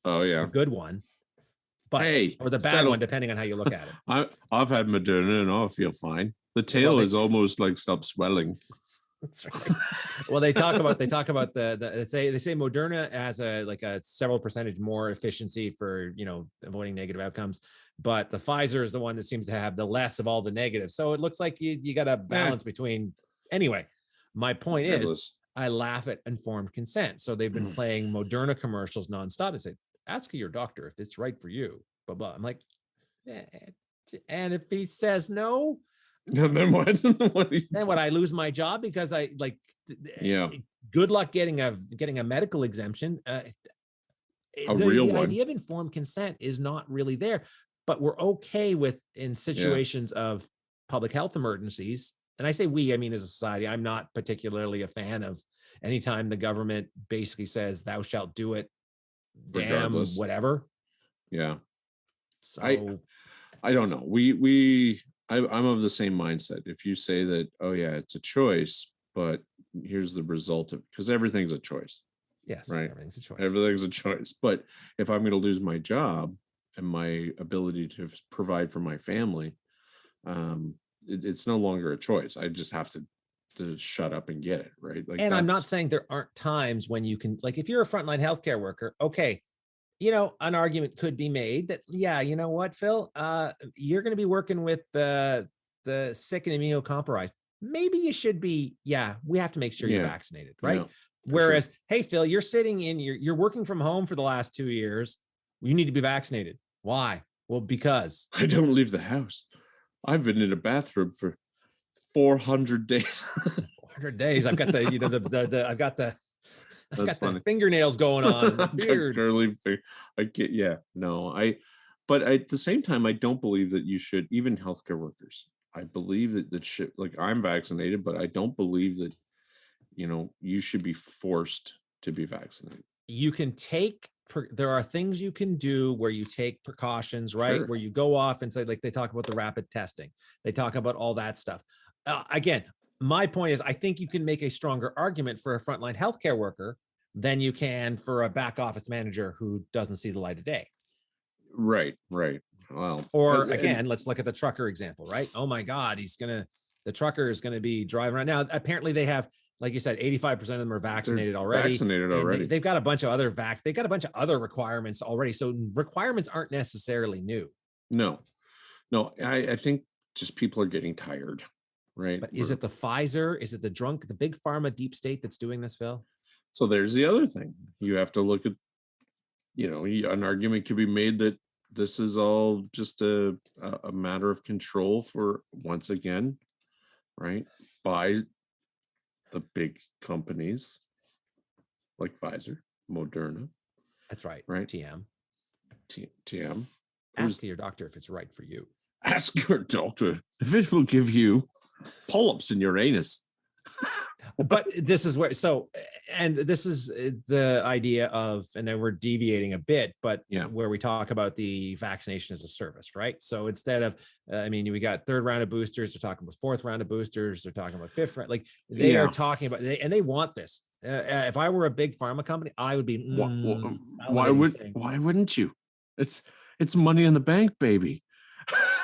Oh yeah, a good one, but or the bad one, depending on how you look at it. I've had Moderna, and I feel fine. The tail is almost like stopped swelling. Well, they talk about they say Moderna has a several percentage more efficiency for, you know, avoiding negative outcomes, but the Pfizer is the one that seems to have the less of all the negatives. So it looks like you got a balance between. Anyway, my point is, I laugh at informed consent. So they've been playing Moderna commercials nonstop. They say, ask your doctor if it's right for you. Blah blah. I'm like, and if he says no. Then what? Then what? I lose my job because I like. Good luck getting a medical exemption. The idea of informed consent is not really there, but we're okay with in situations of public health emergencies. And I say we, I mean as a society. I'm not particularly a fan of anytime the government basically says thou shalt do it, regardless. Damn whatever. Yeah. So I don't know. I'm of the same mindset. If you say that, oh yeah, it's a choice, but here's the result of, because everything's a choice. Yes, right? everything's a choice. Everything's a choice. But if I'm going to lose my job and my ability to provide for my family, it's no longer a choice. I just have to shut up and get it, right? Like, And I'm not that's saying there aren't times when you can, like, if you're a frontline healthcare worker, okay, an argument could be made that, yeah, you know what, Phil, you're going to be working with the sick and immunocompromised. Maybe you should be, yeah, we have to make sure you're yeah, vaccinated, right? yeah, Whereas, sure. hey, Phil, you're sitting in, you're working from home for the last 2 years. You need to be vaccinated. Why? Well, because I don't leave the house. I've been in a bathroom for 400 days. 400 days. I've got the, I've got the, I've That's got the funny. fingernails going on. Got Beard. curly I get, yeah, no, but at the same time, I don't believe that you should, even healthcare workers. I believe that shit, like, I'm vaccinated, but I don't believe that, you should be forced to be vaccinated. You can take, there are things you can do where you take precautions, right? Sure. Where you go off and say, like, they talk about the rapid testing. They talk about all that stuff. Again, my point is, I think you can make a stronger argument for a frontline healthcare worker than you can for a back office manager who doesn't see the light of day. Right. Well, or again, let's look at the trucker example, right? Oh my God, the trucker is going to be driving right now. Apparently they have, like you said, 85% of them are vaccinated already. Vaccinated already. They've got a bunch of other they've got a bunch of other requirements already. So requirements aren't necessarily new. No, I think just people are getting tired, right? But is it the Pfizer? Is it the big pharma deep state that's doing this, Phil? So there's the other thing. You have to look at, an argument could be made that this is all just a matter of control for, once again, right, by the big companies like Pfizer, Moderna. That's right. Right. TM. Ask your doctor if it's right for you. Ask your doctor if it will give you polyps in your anus. But this is where, and this is the idea of, and then we're deviating a bit, but where we talk about the vaccination as a service, right? So instead of, we got third round of boosters, they're talking about fourth round of boosters, they're talking about fifth round, like they are talking about, and they want this. If I were a big pharma company, I would be, why wouldn't you? It's money in the bank, baby.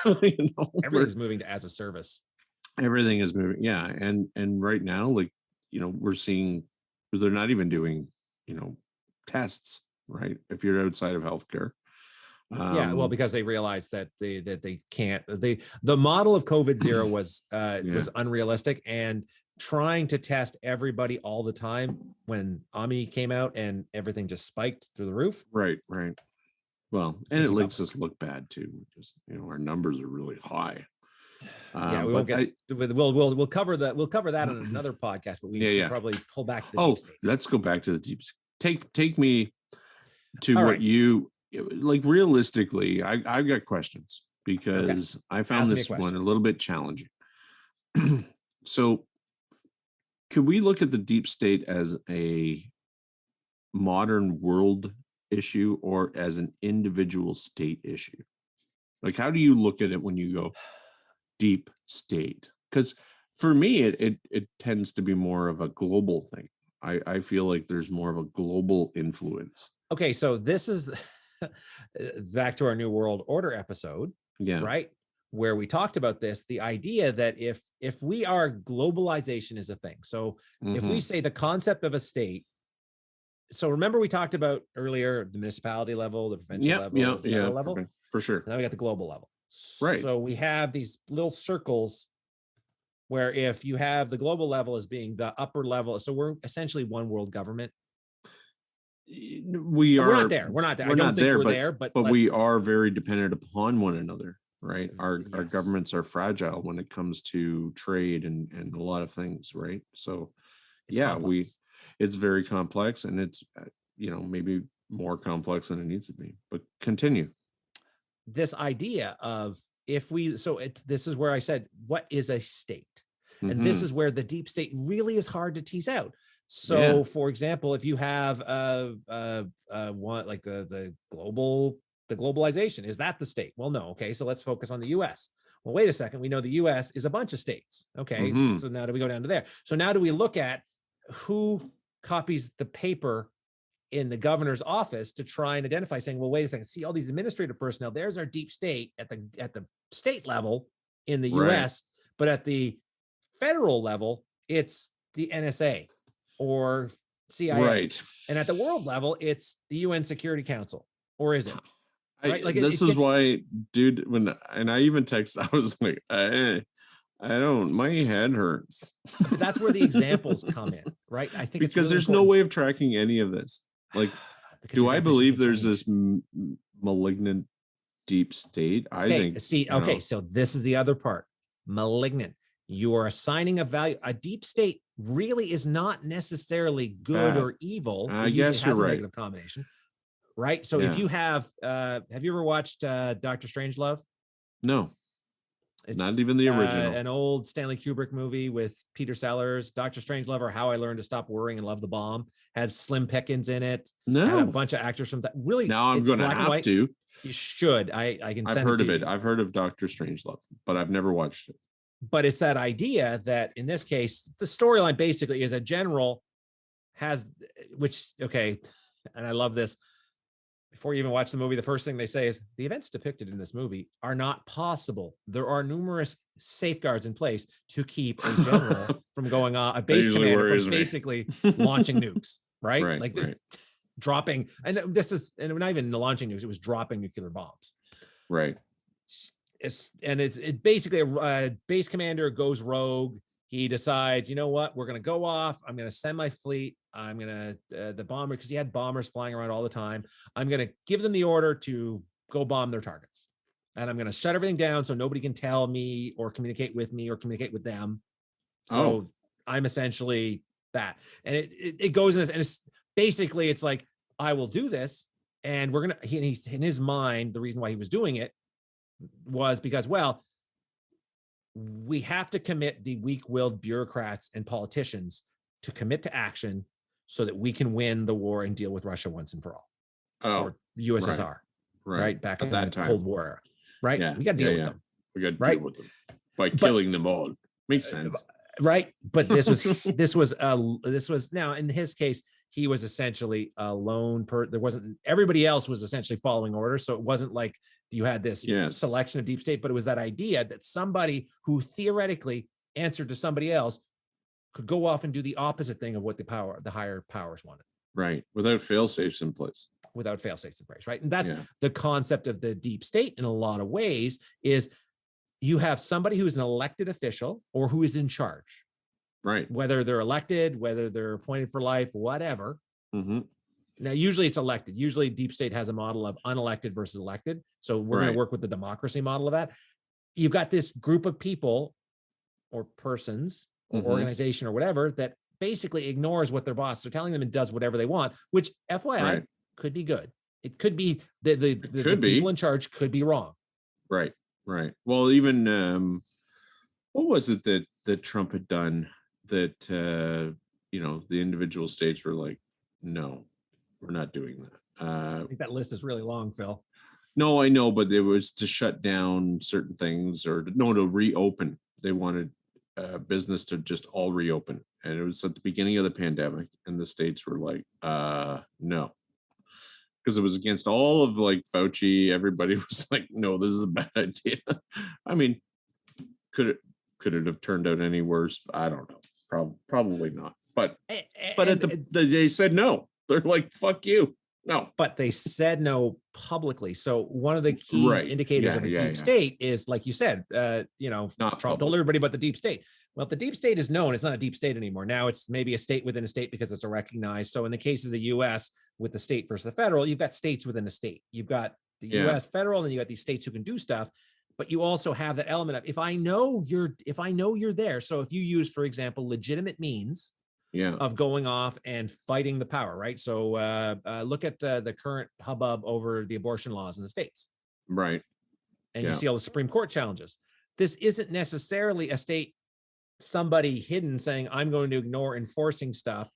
Everything's moving to as a service. Everything is moving. Yeah. And right now, like, we're seeing they're not even doing, tests, right? If you're outside of healthcare. Well, because they realized that they can't, the model of COVID-0 was unrealistic, and trying to test everybody all the time when Ami came out and everything just spiked through the roof. Right. Well, and it makes us look bad too, because, our numbers are really high. We won't get. We'll cover that. We'll cover that on another podcast. But we should probably pull back to the deep state. Let's go back to the deep state. Take me to what you like. Realistically, I've got questions because I found this one a little bit challenging. So, could we look at the deep state as a modern world issue or as an individual state issue? Like, how do you look at it when you go deep state? Because for me, it tends to be more of a global thing. I feel like there's more of a global influence. Okay, so this is back to our New World Order episode, right? Where we talked about this, the idea that if we are, globalization is a thing. So if we say the concept of a state, so remember we talked about earlier the municipality level, the provincial level, the level, for sure. Now we got the global level. Right. So we have these little circles where if you have the global level as being the upper level, so we're essentially one world government. We're not there. I don't think we're there, but we are very dependent upon one another, right? Our governments are fragile when it comes to trade and a lot of things, right? So it's very complex, and it's maybe more complex than it needs to be. But continue. This idea of this is where I said, what is a state? And this is where the deep state really is hard to tease out. So for example, if you have one like the globalization, is that the state? Well, no. Okay. So let's focus on the US. Well, wait a second. We know the US is a bunch of states. Okay. So now do we go down to there? So now do we look at who copies the paper in the governor's office to try and identify, saying, well, wait a second, see all these administrative personnel, there's our deep state at the state level in the US, but at the federal level, it's the NSA or CIA. Right. And at the world level, it's the UN Security Council. Or is it? Right? Like this is why, dude, and I even text, I was like, I don't, my head hurts. But that's where the examples come in, right? I think because there's no way of tracking any of this. Like, do I believe there's this malignant deep state? I think. See, okay, so this is the other part. Malignant. You are assigning a value. A deep state really is not necessarily good or evil. I guess you're a right. Negative combination, right? So if you have you ever watched Dr. Strangelove? No. It's not even the original. An old Stanley Kubrick movie with Peter Sellers, Dr. Strangelove, or How I Learned to Stop Worrying and Love the Bomb. Had Slim Pickens in it. No. Had a bunch of actors from that. Really, now I'm going to have to. You should. I can. I've heard of it. I've heard of Dr. Strangelove, but I've never watched it. But it's that idea that in this case, the storyline basically is a general has, okay, and I love this. Before you even watch the movie, the first thing they say is the events depicted in this movie are not possible. There are numerous safeguards in place to keep a general from going on, a base commander from basically launching nukes, right? Dropping, and this is, and not even launching nukes, it was dropping nuclear bombs. Right. It's basically a base commander goes rogue. He decides, you know what, we're going to go off. I'm going to send my fleet. I'm going to, the bomber, because he had bombers flying around all the time. I'm going to give them the order to go bomb their targets. And I'm going to shut everything down so nobody can tell me or communicate with them. So I'm essentially that. And it goes in this, and it's basically, it's like, I will do this. And we're going to, he's in his mind, the reason why he was doing it was because, well, we have to commit the weak-willed bureaucrats and politicians to commit to action so that we can win the war and deal with Russia once and for all. Or the USSR, right? Back in that time. Cold War era, right? Yeah. We got to deal with them. We got to deal with them by killing them all. Makes sense. Right. But this was now in his case, he was essentially a lone there wasn't, everybody else was essentially following orders. So it wasn't like you had this selection of deep state, but it was that idea that somebody who theoretically answered to somebody else could go off and do the opposite thing of what the higher powers wanted. Right. Without fail safes in place. Without fail safes in place. Right. And that's the concept of the deep state in a lot of ways is you have somebody who is an elected official or who is in charge. Right. Whether they're elected, whether they're appointed for life, whatever. Mm-hmm. Now, usually it's elected. Usually deep state has a model of unelected versus elected. So we're going to work with the democracy model of that. You've got this group of people or persons or organization or whatever that basically ignores what their boss are telling them and does whatever they want, which FYI could be good. It could be the people in charge could be wrong. Right. Right. Well, even what was it that Trump had done that the individual states were like, no, we're not doing that. I think that list is really long, Phil. No, I know, but it was to shut down certain things to reopen. They wanted business to just all reopen. And it was at the beginning of the pandemic, and the states were like, no. Because it was against all of like Fauci. Everybody was like, no, this is a bad idea. I mean, could it have turned out any worse? I don't know. Probably not. But they said no. They're like, fuck you. No. But they said no publicly. So one of the key indicators of a deep state is, like you said, Trump told everybody about the deep state. Well, if the deep state is known, it's not a deep state anymore. Now it's maybe a state within a state because it's a recognized. So in the case of the US with the state versus the federal, you've got states within a state. You've got the US federal, and you got these states who can do stuff. But you also have that element of, if I know you're there. So if you use, for example, legitimate means of going off and fighting the power, right? So look at the current hubbub over the abortion laws in the states. Right. And you see all the Supreme Court challenges. This isn't necessarily a state, somebody hidden saying, I'm going to ignore enforcing stuff.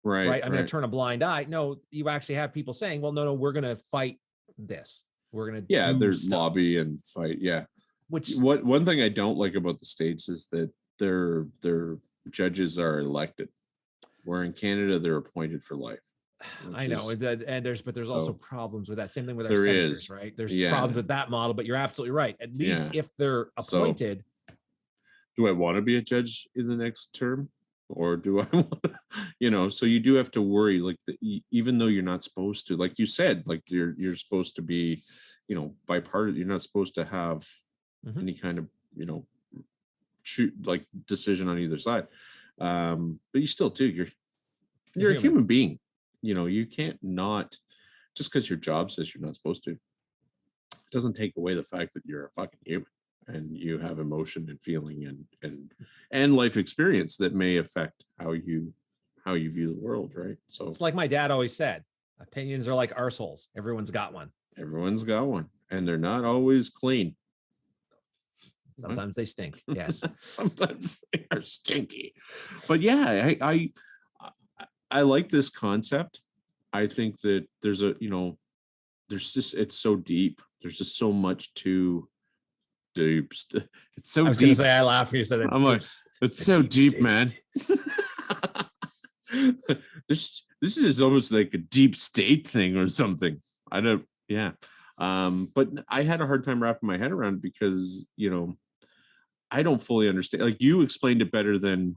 Right. I'm going to turn a blind eye. No, you actually have people saying, well, no, we're going to fight this. We're going to there's stuff. Lobby and fight. Yeah. One thing I don't like about the states is that their judges are elected, where in Canada they're appointed for life. I know that, and there's also problems with that. Same thing with our there senators, is. right? There's problems with that model, but you're absolutely right. At least if they're appointed. Do I want to be a judge in the next term, or do I want to, so you do have to worry, like even though you're not supposed to, like you said, like you're supposed to be, bipartisan. You're not supposed to have any kind of, like decision on either side. But you still do. You're a human being. You can't not, just because your job says you're not supposed to, it doesn't take away the fact that you're a fucking human and you have emotion and feeling and life experience that may affect how you view the world, right? So it's like my dad always said, opinions are like arseholes. Everyone's got one. Everyone's got one, and they're not always clean. Sometimes they stink. Yes. Sometimes they are stinky. But yeah, I like this concept. I think that there's it's so deep. There's just so much to deep. It's so I was deep. gonna say, I laugh when you said that. I'm like, it's so deep, man. This is almost like a deep state thing or something. I don't, yeah. But I had a hard time wrapping my head around because, I don't fully understand. Like, you explained it better than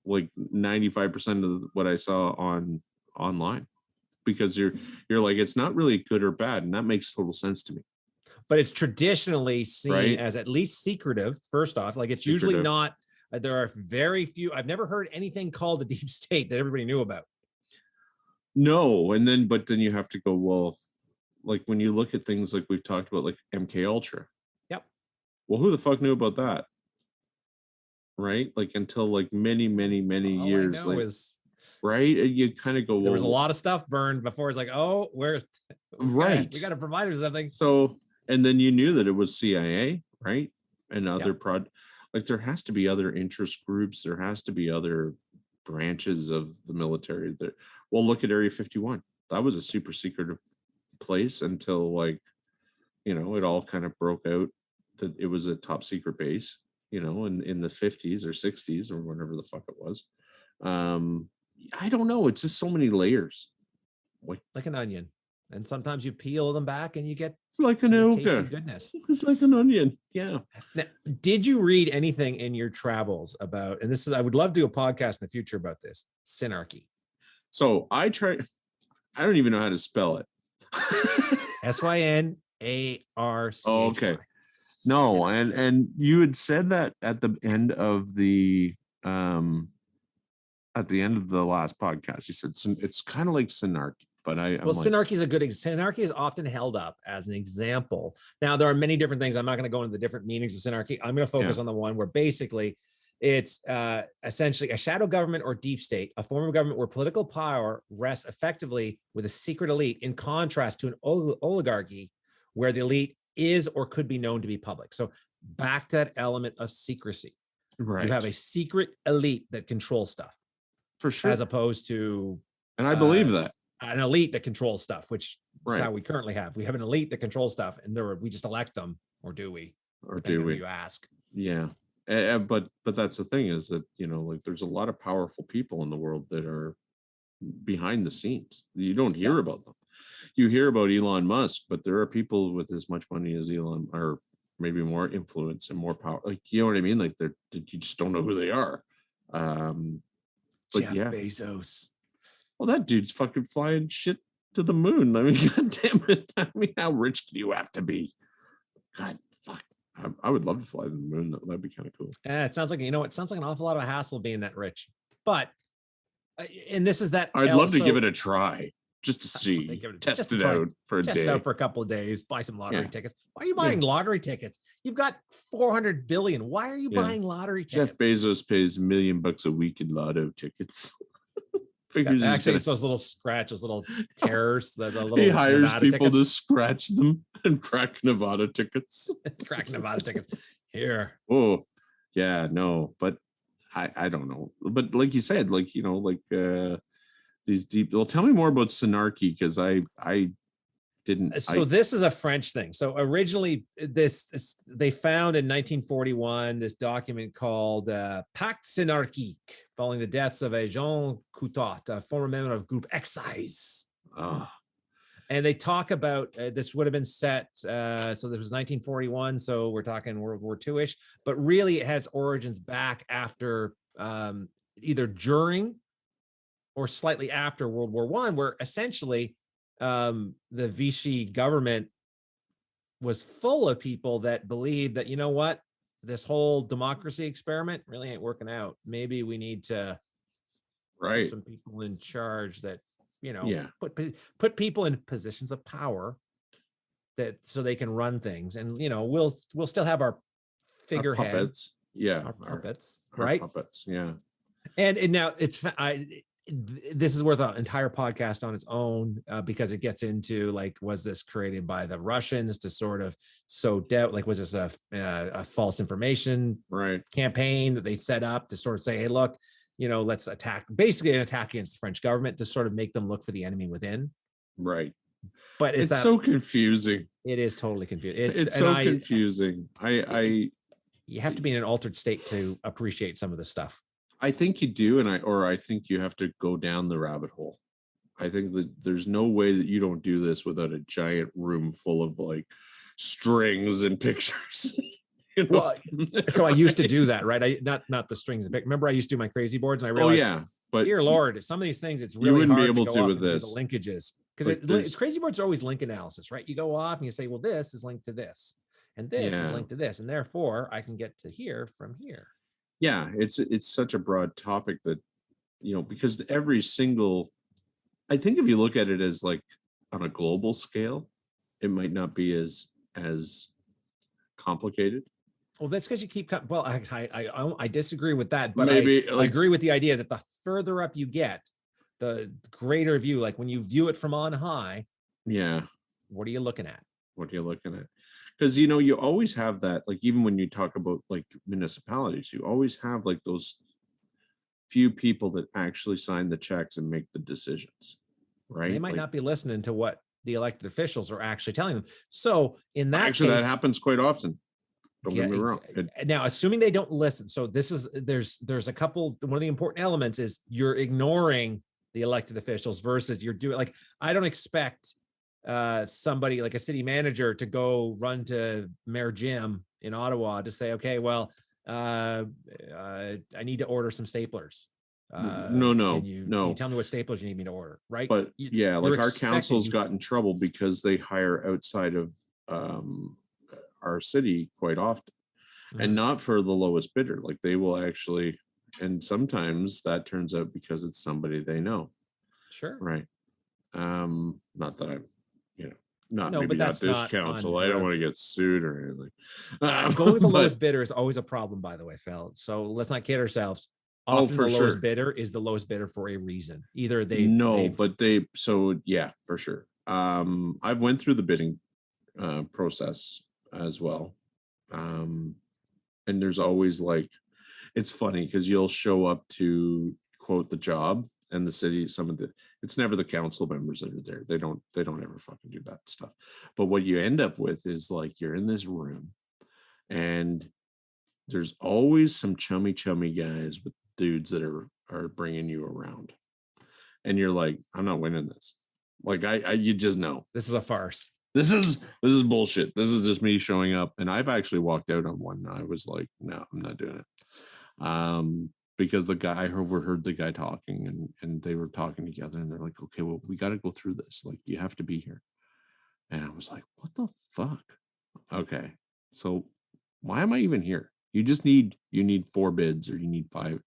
like 95% of what I saw online, because you're like, it's not really good or bad, and that makes total sense to me. But it's traditionally seen as at least secretive. First off, like it's usually not. There are very few. I've never heard anything called a deep state that everybody knew about. No, but then you have to go, well, like when you look at things like we've talked about, like MK Ultra. Yep. Well, who the fuck knew about that? Right? Like until like many years. Like, right? You kind of go, there was a lot of stuff burned before. It's like, oh, where's right? We got to provide or something. So, and then you knew that it was CIA, right? And other like there has to be other interest groups. There has to be other branches of the military that. Well, look at Area 51. That was a super secretive place until like, it all kind of broke out that it was a top secret base, in the 50s or 60s or whatever the fuck it was. I don't know. It's just so many layers. Like an onion. And sometimes you peel them back and you get like an tasty goodness. It's like an onion. Yeah. Now, did you read anything in your travels about, and I would love to do a podcast in the future about this, synarchy? So I don't even know how to spell it. SYNARC. Oh, okay. No, and you had said that at the end of the last podcast. You said it's kind of like synarchy, but synarchy is synarchy is often held up as an example. Now there are many different things. I'm not going to go into the different meanings of synarchy. I'm going to focus on the one where basically it's essentially a shadow government or deep state, a form of government where political power rests effectively with a secret elite, in contrast to an oligarchy where the elite is or could be known to be public. So back to that element of secrecy. Right. You have a secret elite that controls stuff. For sure. As opposed to, and I believe that, an elite that controls stuff, which is how we currently have. We have an elite that controls stuff, and we just elect them, or do we? Or do we? You ask. Yeah. But that's the thing, is that, like there's a lot of powerful people in the world that are behind the scenes. You don't hear about them. You hear about Elon Musk, but there are people with as much money as Elon, or maybe more influence and more power. Like, you know what I mean? Like you just don't know who they are. Jeff Bezos. Well, that dude's fucking flying shit to the moon. I mean, God damn it. I mean, how rich do you have to be? God, fuck. I would love to fly to the moon. That'd be kind of cool. It sounds like, it sounds like an awful lot of hassle being that rich. But, and this is that. I'd love to give it a try, just to see, test it out for a day. Test it out for a couple of days, buy some lottery tickets. Why are you buying lottery tickets? You've got 400 billion. Why are you buying lottery tickets? Jeff Bezos pays $1 million a week in lotto tickets. Figures actually, it's those little scratches, little terrors. The little he hires Nevada people tickets. to scratch them and crack Nevada tickets. Crack Nevada tickets. Here. Oh, yeah, no, but I don't know. But like you said, like, these deep. Well, tell me more about synarchy, because I didn't. So this is a French thing. So originally they found in 1941 this document called Pacte Synarchique, following the deaths of a Jean Coutot, a former member of Group Excise. And they talk about this would have been set. So this was 1941. So we're talking World War II-ish, but really it has origins back after either during or slightly after World War I, where essentially the Vichy government was full of people that believed that, you know what, this whole democracy experiment really ain't working out. Maybe we need to put some people in charge that, you know, put people in positions of power that so they can run things. And, you know, we'll still have our figurehead, our puppets, our puppets, right? Puppets, yeah. And now this is worth an entire podcast on its own, because it gets into like, was this created by the Russians to sort of sow doubt? Like, was this a false information campaign that they set up to sort of say, hey, look, you know, let's attack, basically an attack against the French government to sort of make them look for the enemy within. Right. But it's so confusing. It is totally confusing. It's so confusing. You have to be in an altered state to appreciate some of this stuff. I think you do, I think you have to go down the rabbit hole. I think that there's no way that you don't do this without a giant room full of like strings and pictures. You know? Well, so I used to do that, right? Not the strings. Remember, I used to do my crazy boards, and I realized, but dear Lord, some of these things it's really wouldn't hard be able to go with the this linkages, because crazy boards are always link analysis, right? You go off and you say, well, this is linked to this, and this is linked to this, and therefore I can get to here from here. Yeah, it's such a broad topic that, you know, because every single, I think if you look at it as like on a global scale, it might not be as complicated. Well, that's because you keep, well, I disagree with that, but maybe I agree with the idea that the further up you get, the greater view, like when you view it from on high. Yeah. What are you looking at? Because, you know, you always have that, like, even when you talk about like municipalities, you always have like those few people that actually sign the checks and make the decisions, right? They might not be listening to what the elected officials are actually telling them. So in that actually, case, that happens quite often. Don't get me wrong. Now, assuming they don't listen. So there's a couple, one of the important elements is you're ignoring the elected officials versus you're doing, like, I don't expect somebody like a city manager to go run to Mayor Jim in Ottawa to say, okay, well, I need to order some staplers. No. Can you tell me what staplers you need me to order? Right. But like our council's got in trouble because they hire outside of our city quite often, and not for the lowest bidder. Like they will actually, and sometimes that turns out because it's somebody they know. Sure. Right. Not that I'm, not this council. I don't want to get sued or anything. Going with the lowest bidder is always a problem, by the way, Phil. So let's not kid ourselves. Often the lowest bidder is the lowest bidder for a reason. Either for sure. I've went through the bidding process as well. And there's always like, it's funny because you'll show up to quote the job and the city, it's never the council members that are there. They don't ever fucking do that stuff. But what you end up with is like, you're in this room and there's always some chummy guys with dudes that are bringing you around. And you're like, I'm not winning this. Like you just know. This is a farce. This is bullshit. This is just me showing up. And I've actually walked out on one. I was like, no, I'm not doing it. Because the guy overheard the guy talking and they were talking together and they're like, okay, well, we got to go through this. Like, you have to be here. And I was like, what the fuck? Okay. So why am I even here? You need 4 bids or you need 5.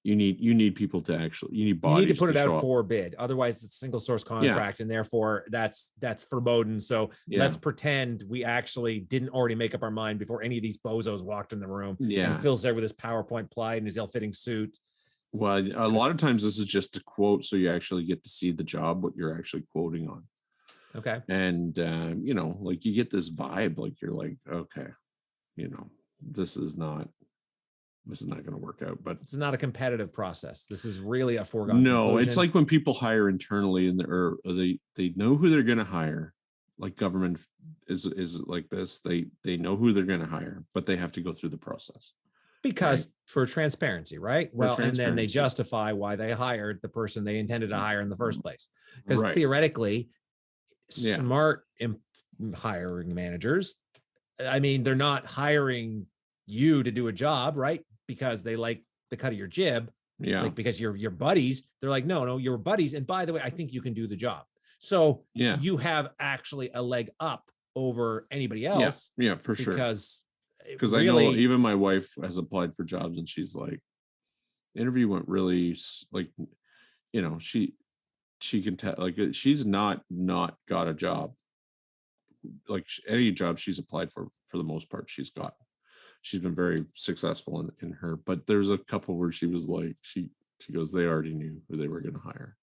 You need people to actually, you need bodies. You need to put it out for bid. Otherwise it's a single source contract. And therefore that's verboten. So let's pretend we actually didn't already make up our mind before any of these bozos walked in the room. And Phil's there with his PowerPoint slide and his ill-fitting suit. Well, a lot of times this is just a quote. So you actually get to see the job, what you're actually quoting on. Okay. And, like you get this vibe, like you're like, okay, this is not going to work out. But this is not a competitive process. This is really a foregone conclusion. It's like when people hire internally and they know who they're going to hire. like government is like this. They know who they're going to hire, but they have to go through the process. Because for transparency, right? Well, and then they transparency. justify why they hired the person they intended to hire in the first place. Because Right. theoretically, Yeah. smart hiring managers, I mean, they're not hiring you to do a job, right? Because they like the cut of your jib, Yeah. like because you're buddies. They're like, no, you're buddies. And by the way, I think you can do the job. So Yeah. you have actually a leg up over anybody else. Yeah, for sure. Because I know even my wife has applied for jobs and she's like, the interview went really like, you know, she can tell, like, she's not got a job. Like any job she's applied for the most part, she's been very successful in her, but there's a couple where she was like, she goes, they already knew who they were going to hire.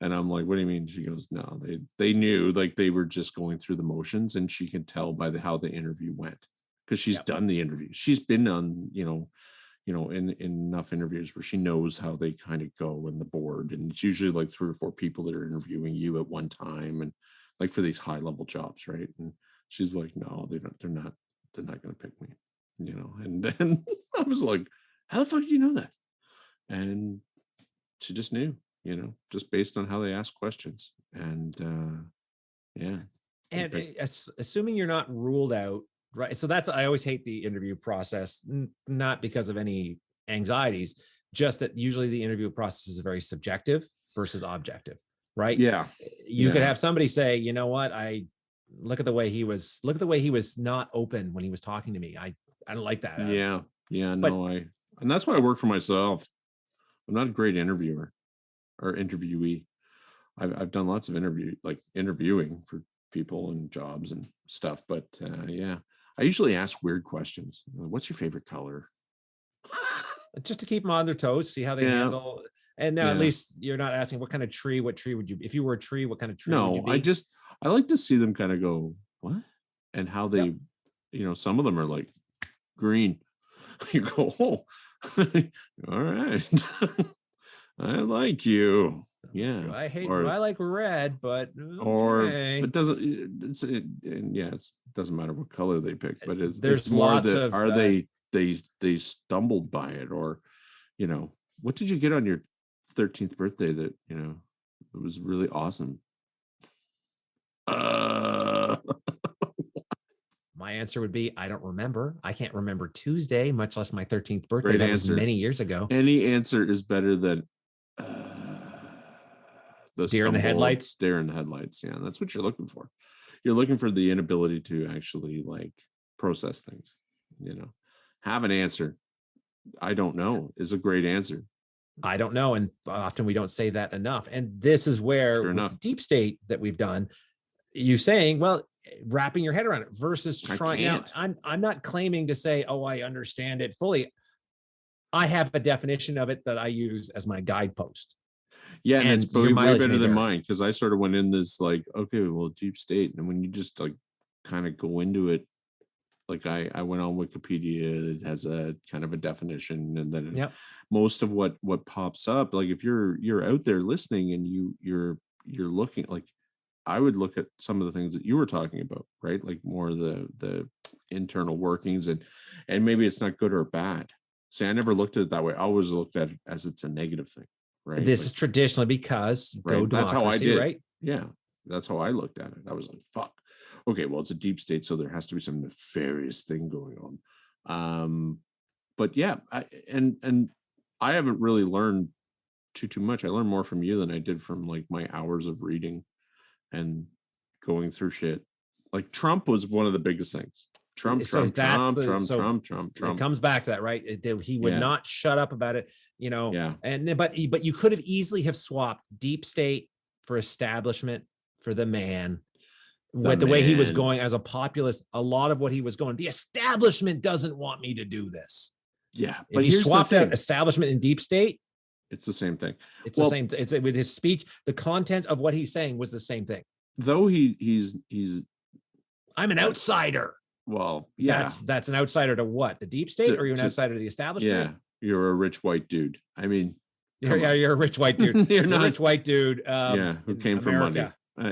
And I'm like, what do you mean? She goes, no, they knew, like they were just going through the motions, and she can tell by how the interview went, because she's done the interview. She's been on, in enough interviews where she knows how they kind of go in the board. And it's usually like 3 or 4 people that are interviewing you at one time, and like for these high level jobs, right? And she's like, no, they're not going to pick me, and then I was like, how the fuck do you know that? And she just knew, just based on how they ask questions. And yeah. And assuming you're not ruled out, right? So I always hate the interview process, not because of any anxieties, just that usually the interview process is very subjective versus objective, right? Yeah. You could have somebody say, you know what, look at the way he was not open when he was talking to me. I don't like that. Yeah. And that's why I work for myself. I'm not a great interviewer or interviewee. I've done lots of interviewing for people and jobs and stuff, but yeah, I usually ask weird questions. What's your favorite color? Just to keep them on their toes, see how they handle. And now at least you're not asking what tree would you, if you were a tree, what kind of tree would you be? I like to see them kind of go, what? And how they, some of them are like green. You go, oh, all right. I like you. Yeah. I like red, but okay. Or it doesn't, it doesn't matter what color they pick, but there's more lots of, are they stumbled by it, or, what did you get on your 13th birthday that, it was really awesome? My answer would be, I don't remember. I can't remember Tuesday, much less my 13th birthday. Great that answer. was many years ago. Any answer is better than the deer in the headlights. Deer in the headlights. Yeah, that's what you're looking for. You're looking for the inability to actually process things. Have an answer. I don't know is a great answer. I don't know, and often we don't say that enough. And this is where deep state that we've done, you saying, well, wrapping your head around it versus trying. Now, I'm not claiming to say, oh, I understand it fully. I have a definition of it that I use as my guidepost. Yeah, and it's way better than mine, because I sort of went in this okay, well, deep state, and when you just kind of go into it, I went on Wikipedia, it has a kind of a definition, and then most of what pops up, if you're out there listening and you're looking, I would look at some of the things that you were talking about, right? More of the internal workings, and maybe it's not good or bad. See, I never looked at it that way. I always looked at it as it's a negative thing, right? This is traditionally because that's how I did, right? Yeah, that's how I looked at it. I was like, fuck. Okay, well, it's a deep state, so there has to be some nefarious thing going on. But yeah, I haven't really learned too much. I learned more from you than I did from my hours of reading and going through shit. Trump was one of the biggest things. Trump. It comes back to that, right? He would not shut up about it, Yeah. And but you could have easily have swapped deep state for establishment for the man. With the way he was going as a populist, a lot of what he was going, the establishment doesn't want me to do this. Yeah, but he swapped out establishment and deep state, it's the same thing. It's the same. It's with his speech. The content of what he's saying was the same thing. Though he's. I'm an outsider. Well, yeah, that's an outsider to what? The deep state, or you're an outsider to the establishment? Yeah, you're a rich white dude. I mean, you're a rich white dude. You're not a rich white dude. Who came from money.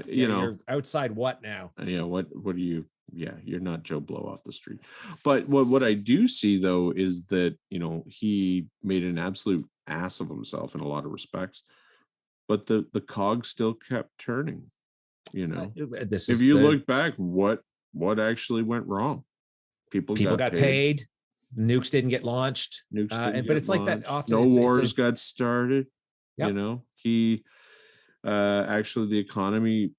You're outside what now? What do you, you're not Joe Blow off the street. But what I do see though is that, he made an absolute ass of himself in a lot of respects, but the cog still kept turning. If you look back, what actually went wrong? People got paid. Nukes didn't get launched. But it's like that often. No wars got started. Yep. He actually, the economy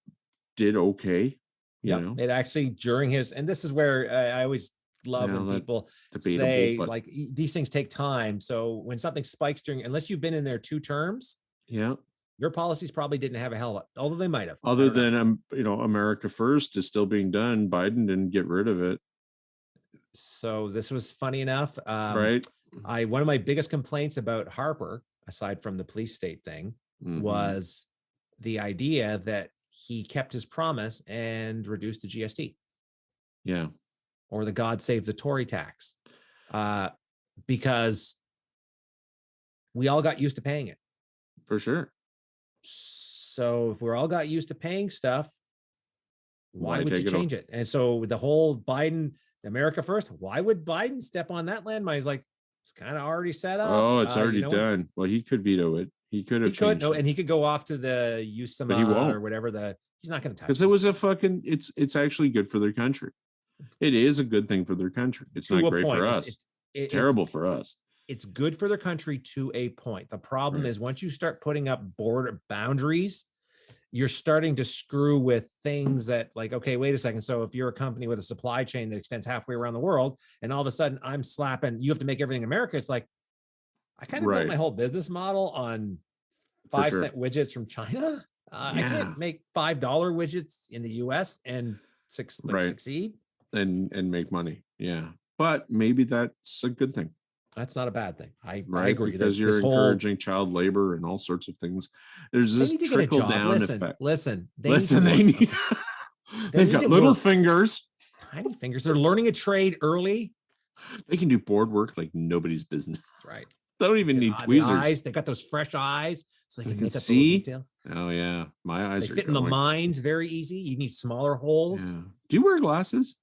did okay. It actually, during his, and this is where I always love when people say, like, these things take time. So when something spikes unless you've been in there 2 terms, your policies probably didn't have a hell of a, although they might have. Other than America First is still being done. Biden didn't get rid of it. So this was funny enough. Right. One of my biggest complaints about Harper, aside from the police state thing, was the idea that he kept his promise and reduced the GST. Yeah. Or the God Save the Tory tax. Because we all got used to paying it. For sure. So if we're all got used to paying stuff, why would you change it? And so the whole Biden, America First, why would Biden step on that landmine? He's like, it's kind of already set up. Oh, it's already done. Well, he could veto it. He could have changed it. And he could go off to the USAMA or whatever. He's not going to touch it. Because it was it's actually good for their country. It is a good thing for their country. It's not great for us. It's terrible for us. It's good for their country to a point. The problem is once you start putting up border boundaries, you're starting to screw with things that, like, okay, wait a second. So if you're a company with a supply chain that extends halfway around the world, and all of a sudden I'm slapping, you have to make everything in America. It's like, I kind of built my whole business model on 5-cent widgets from China. I can't make $5 widgets in the US and succeed and make money. Yeah. But maybe that's a good thing. That's not a bad thing. I agree. Because you're encouraging child labor and all sorts of things. There's this trickle down effect. Listen, they've got little fingers. Tiny fingers. They're learning a trade early. They can do board work like nobody's business. Right. They don't even need tweezers. They got those fresh eyes, so they can see details. Oh yeah, my eyes they fit in the mines very easy. You need smaller holes. Yeah. Do you wear glasses?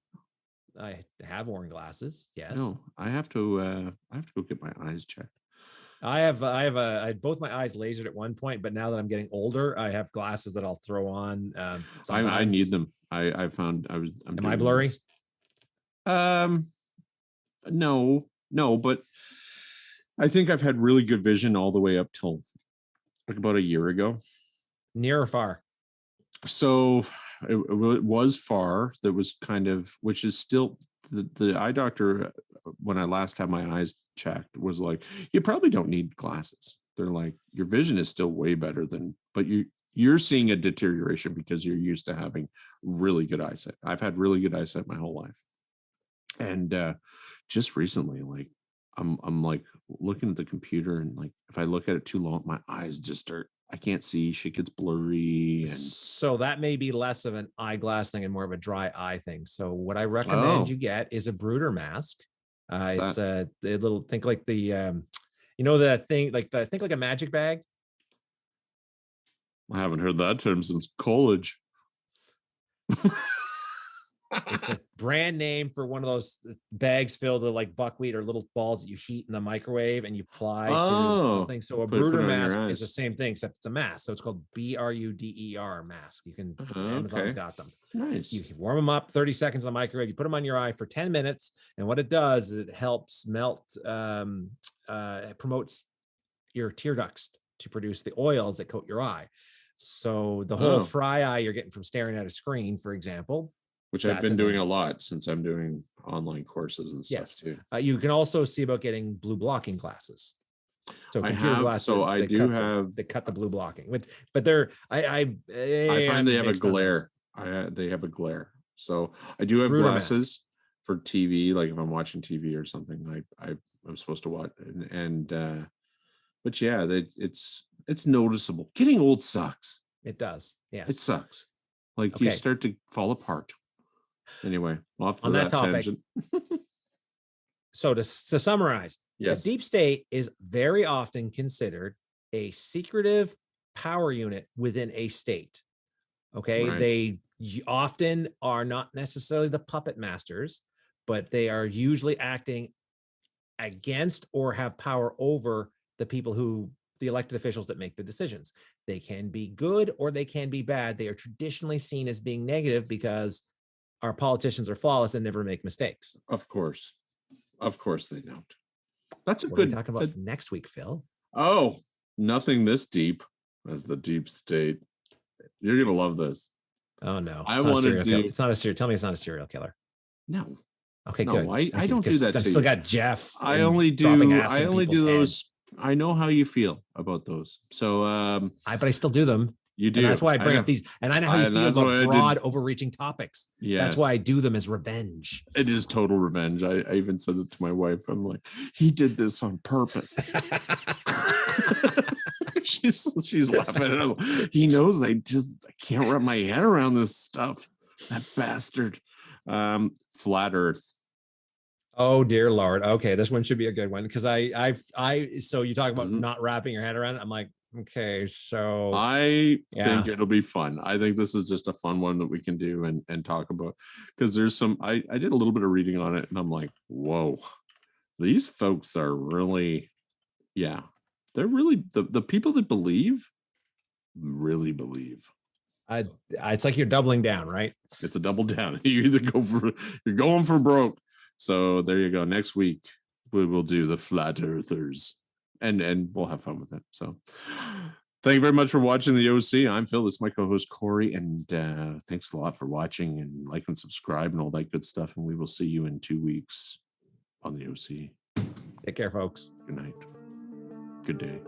I have worn glasses. Yes. No, I have to go get my eyes checked. I had both my eyes lasered at one point, but now that I'm getting older, I have glasses that I'll throw on. I need them. I found Am I blurry? No, but I think I've had really good vision all the way up till like about a year ago. Near or far? So it was far. That was kind of, which is still the eye doctor, when I last had my eyes checked, was like, you probably don't need glasses. They're like, your vision is still way better but you're seeing a deterioration because you're used to having really good eyesight. I've had really good eyesight my whole life. And just recently, like I'm like looking at the computer, and like if I look at it too long, my eyes just start, I can't see, shit gets blurry. And so that may be less of an eyeglass thing and more of a dry eye thing. So what I recommend you get is a brooder mask. It's a little, think like the the thing, think like a magic bag. I haven't heard that term since college. It's a brand name for one of those bags filled with like buckwheat or little balls that you heat in the microwave and you apply to something. So a brooder mask is the same thing, except it's a mask. So it's called BRUDER mask. You can, Amazon's got them. Nice. You warm them up 30 seconds in the microwave. You put them on your eye for 10 minutes. And what it does is it helps melt, it promotes your tear ducts to produce the oils that coat your eye. So the whole fry eye you're getting from staring at a screen, for example, which I've been doing a lot since I'm doing online courses and stuff too. You can also see about getting blue blocking glasses. So computer glasses. So I do have. They cut the blue blocking, but they're. I find they have a glare. They have a glare. So I do have glasses for TV. Like if I'm watching TV or something, I'm supposed to watch. But yeah, it's noticeable. Getting old sucks. It does. Yes, it sucks. Like you start to fall apart. Anyway, off on that topic. Tangent. So to summarize, the deep state is very often considered a secretive power unit within a state. Okay. Right. They often are not necessarily the puppet masters, but they are usually acting against or have power over the people the elected officials that make the decisions. They can be good or they can be bad. They are traditionally seen as being negative because our politicians are flawless and never make mistakes. Of course they don't. That's a What are we good. talking about next week, Phil? Oh, nothing this deep as the deep state. You're gonna love this. Oh no, I it's not a want to serial killer. do. It's not a serial. Tell me it's not a serial killer. No, Okay, no, good. I Thank you, don't do because that I've to still you. got Jeff I and only dropping do. acid I in only people's do heads. those. I know how you feel about those. So But I still do them. you And do. that's why I bring know. up these. And I know how you And feel that's about why I did- broad, overreaching topics. Yes. That's why I do them as revenge. It is total revenge. I even said it to my wife. I'm like, he did this on purpose. she's laughing. He knows I can't wrap my head around this stuff. That bastard. Flat Earth. Oh dear Lord. Okay, this one should be a good one because so you talk about Isn't- not wrapping your head around it. I'm like, okay, so I think Yeah. it'll be fun. I think this is just a fun one that we can do and talk about, because there's some I did a little bit of reading on it and I'm like, whoa, these folks are really, yeah, they're really the people that believe really believe. it's like you're doubling down, right? It's a double down. You either you're going for broke. So there you go. Next week we will do the flat earthers and we'll have fun with it. So thank you very much for watching the OC. I'm Phil. This is my co-host Corey, and thanks a lot for watching, and like and subscribe and all that good stuff. And we will see you in 2 weeks on the OC. Take care, folks. Good night. Good day.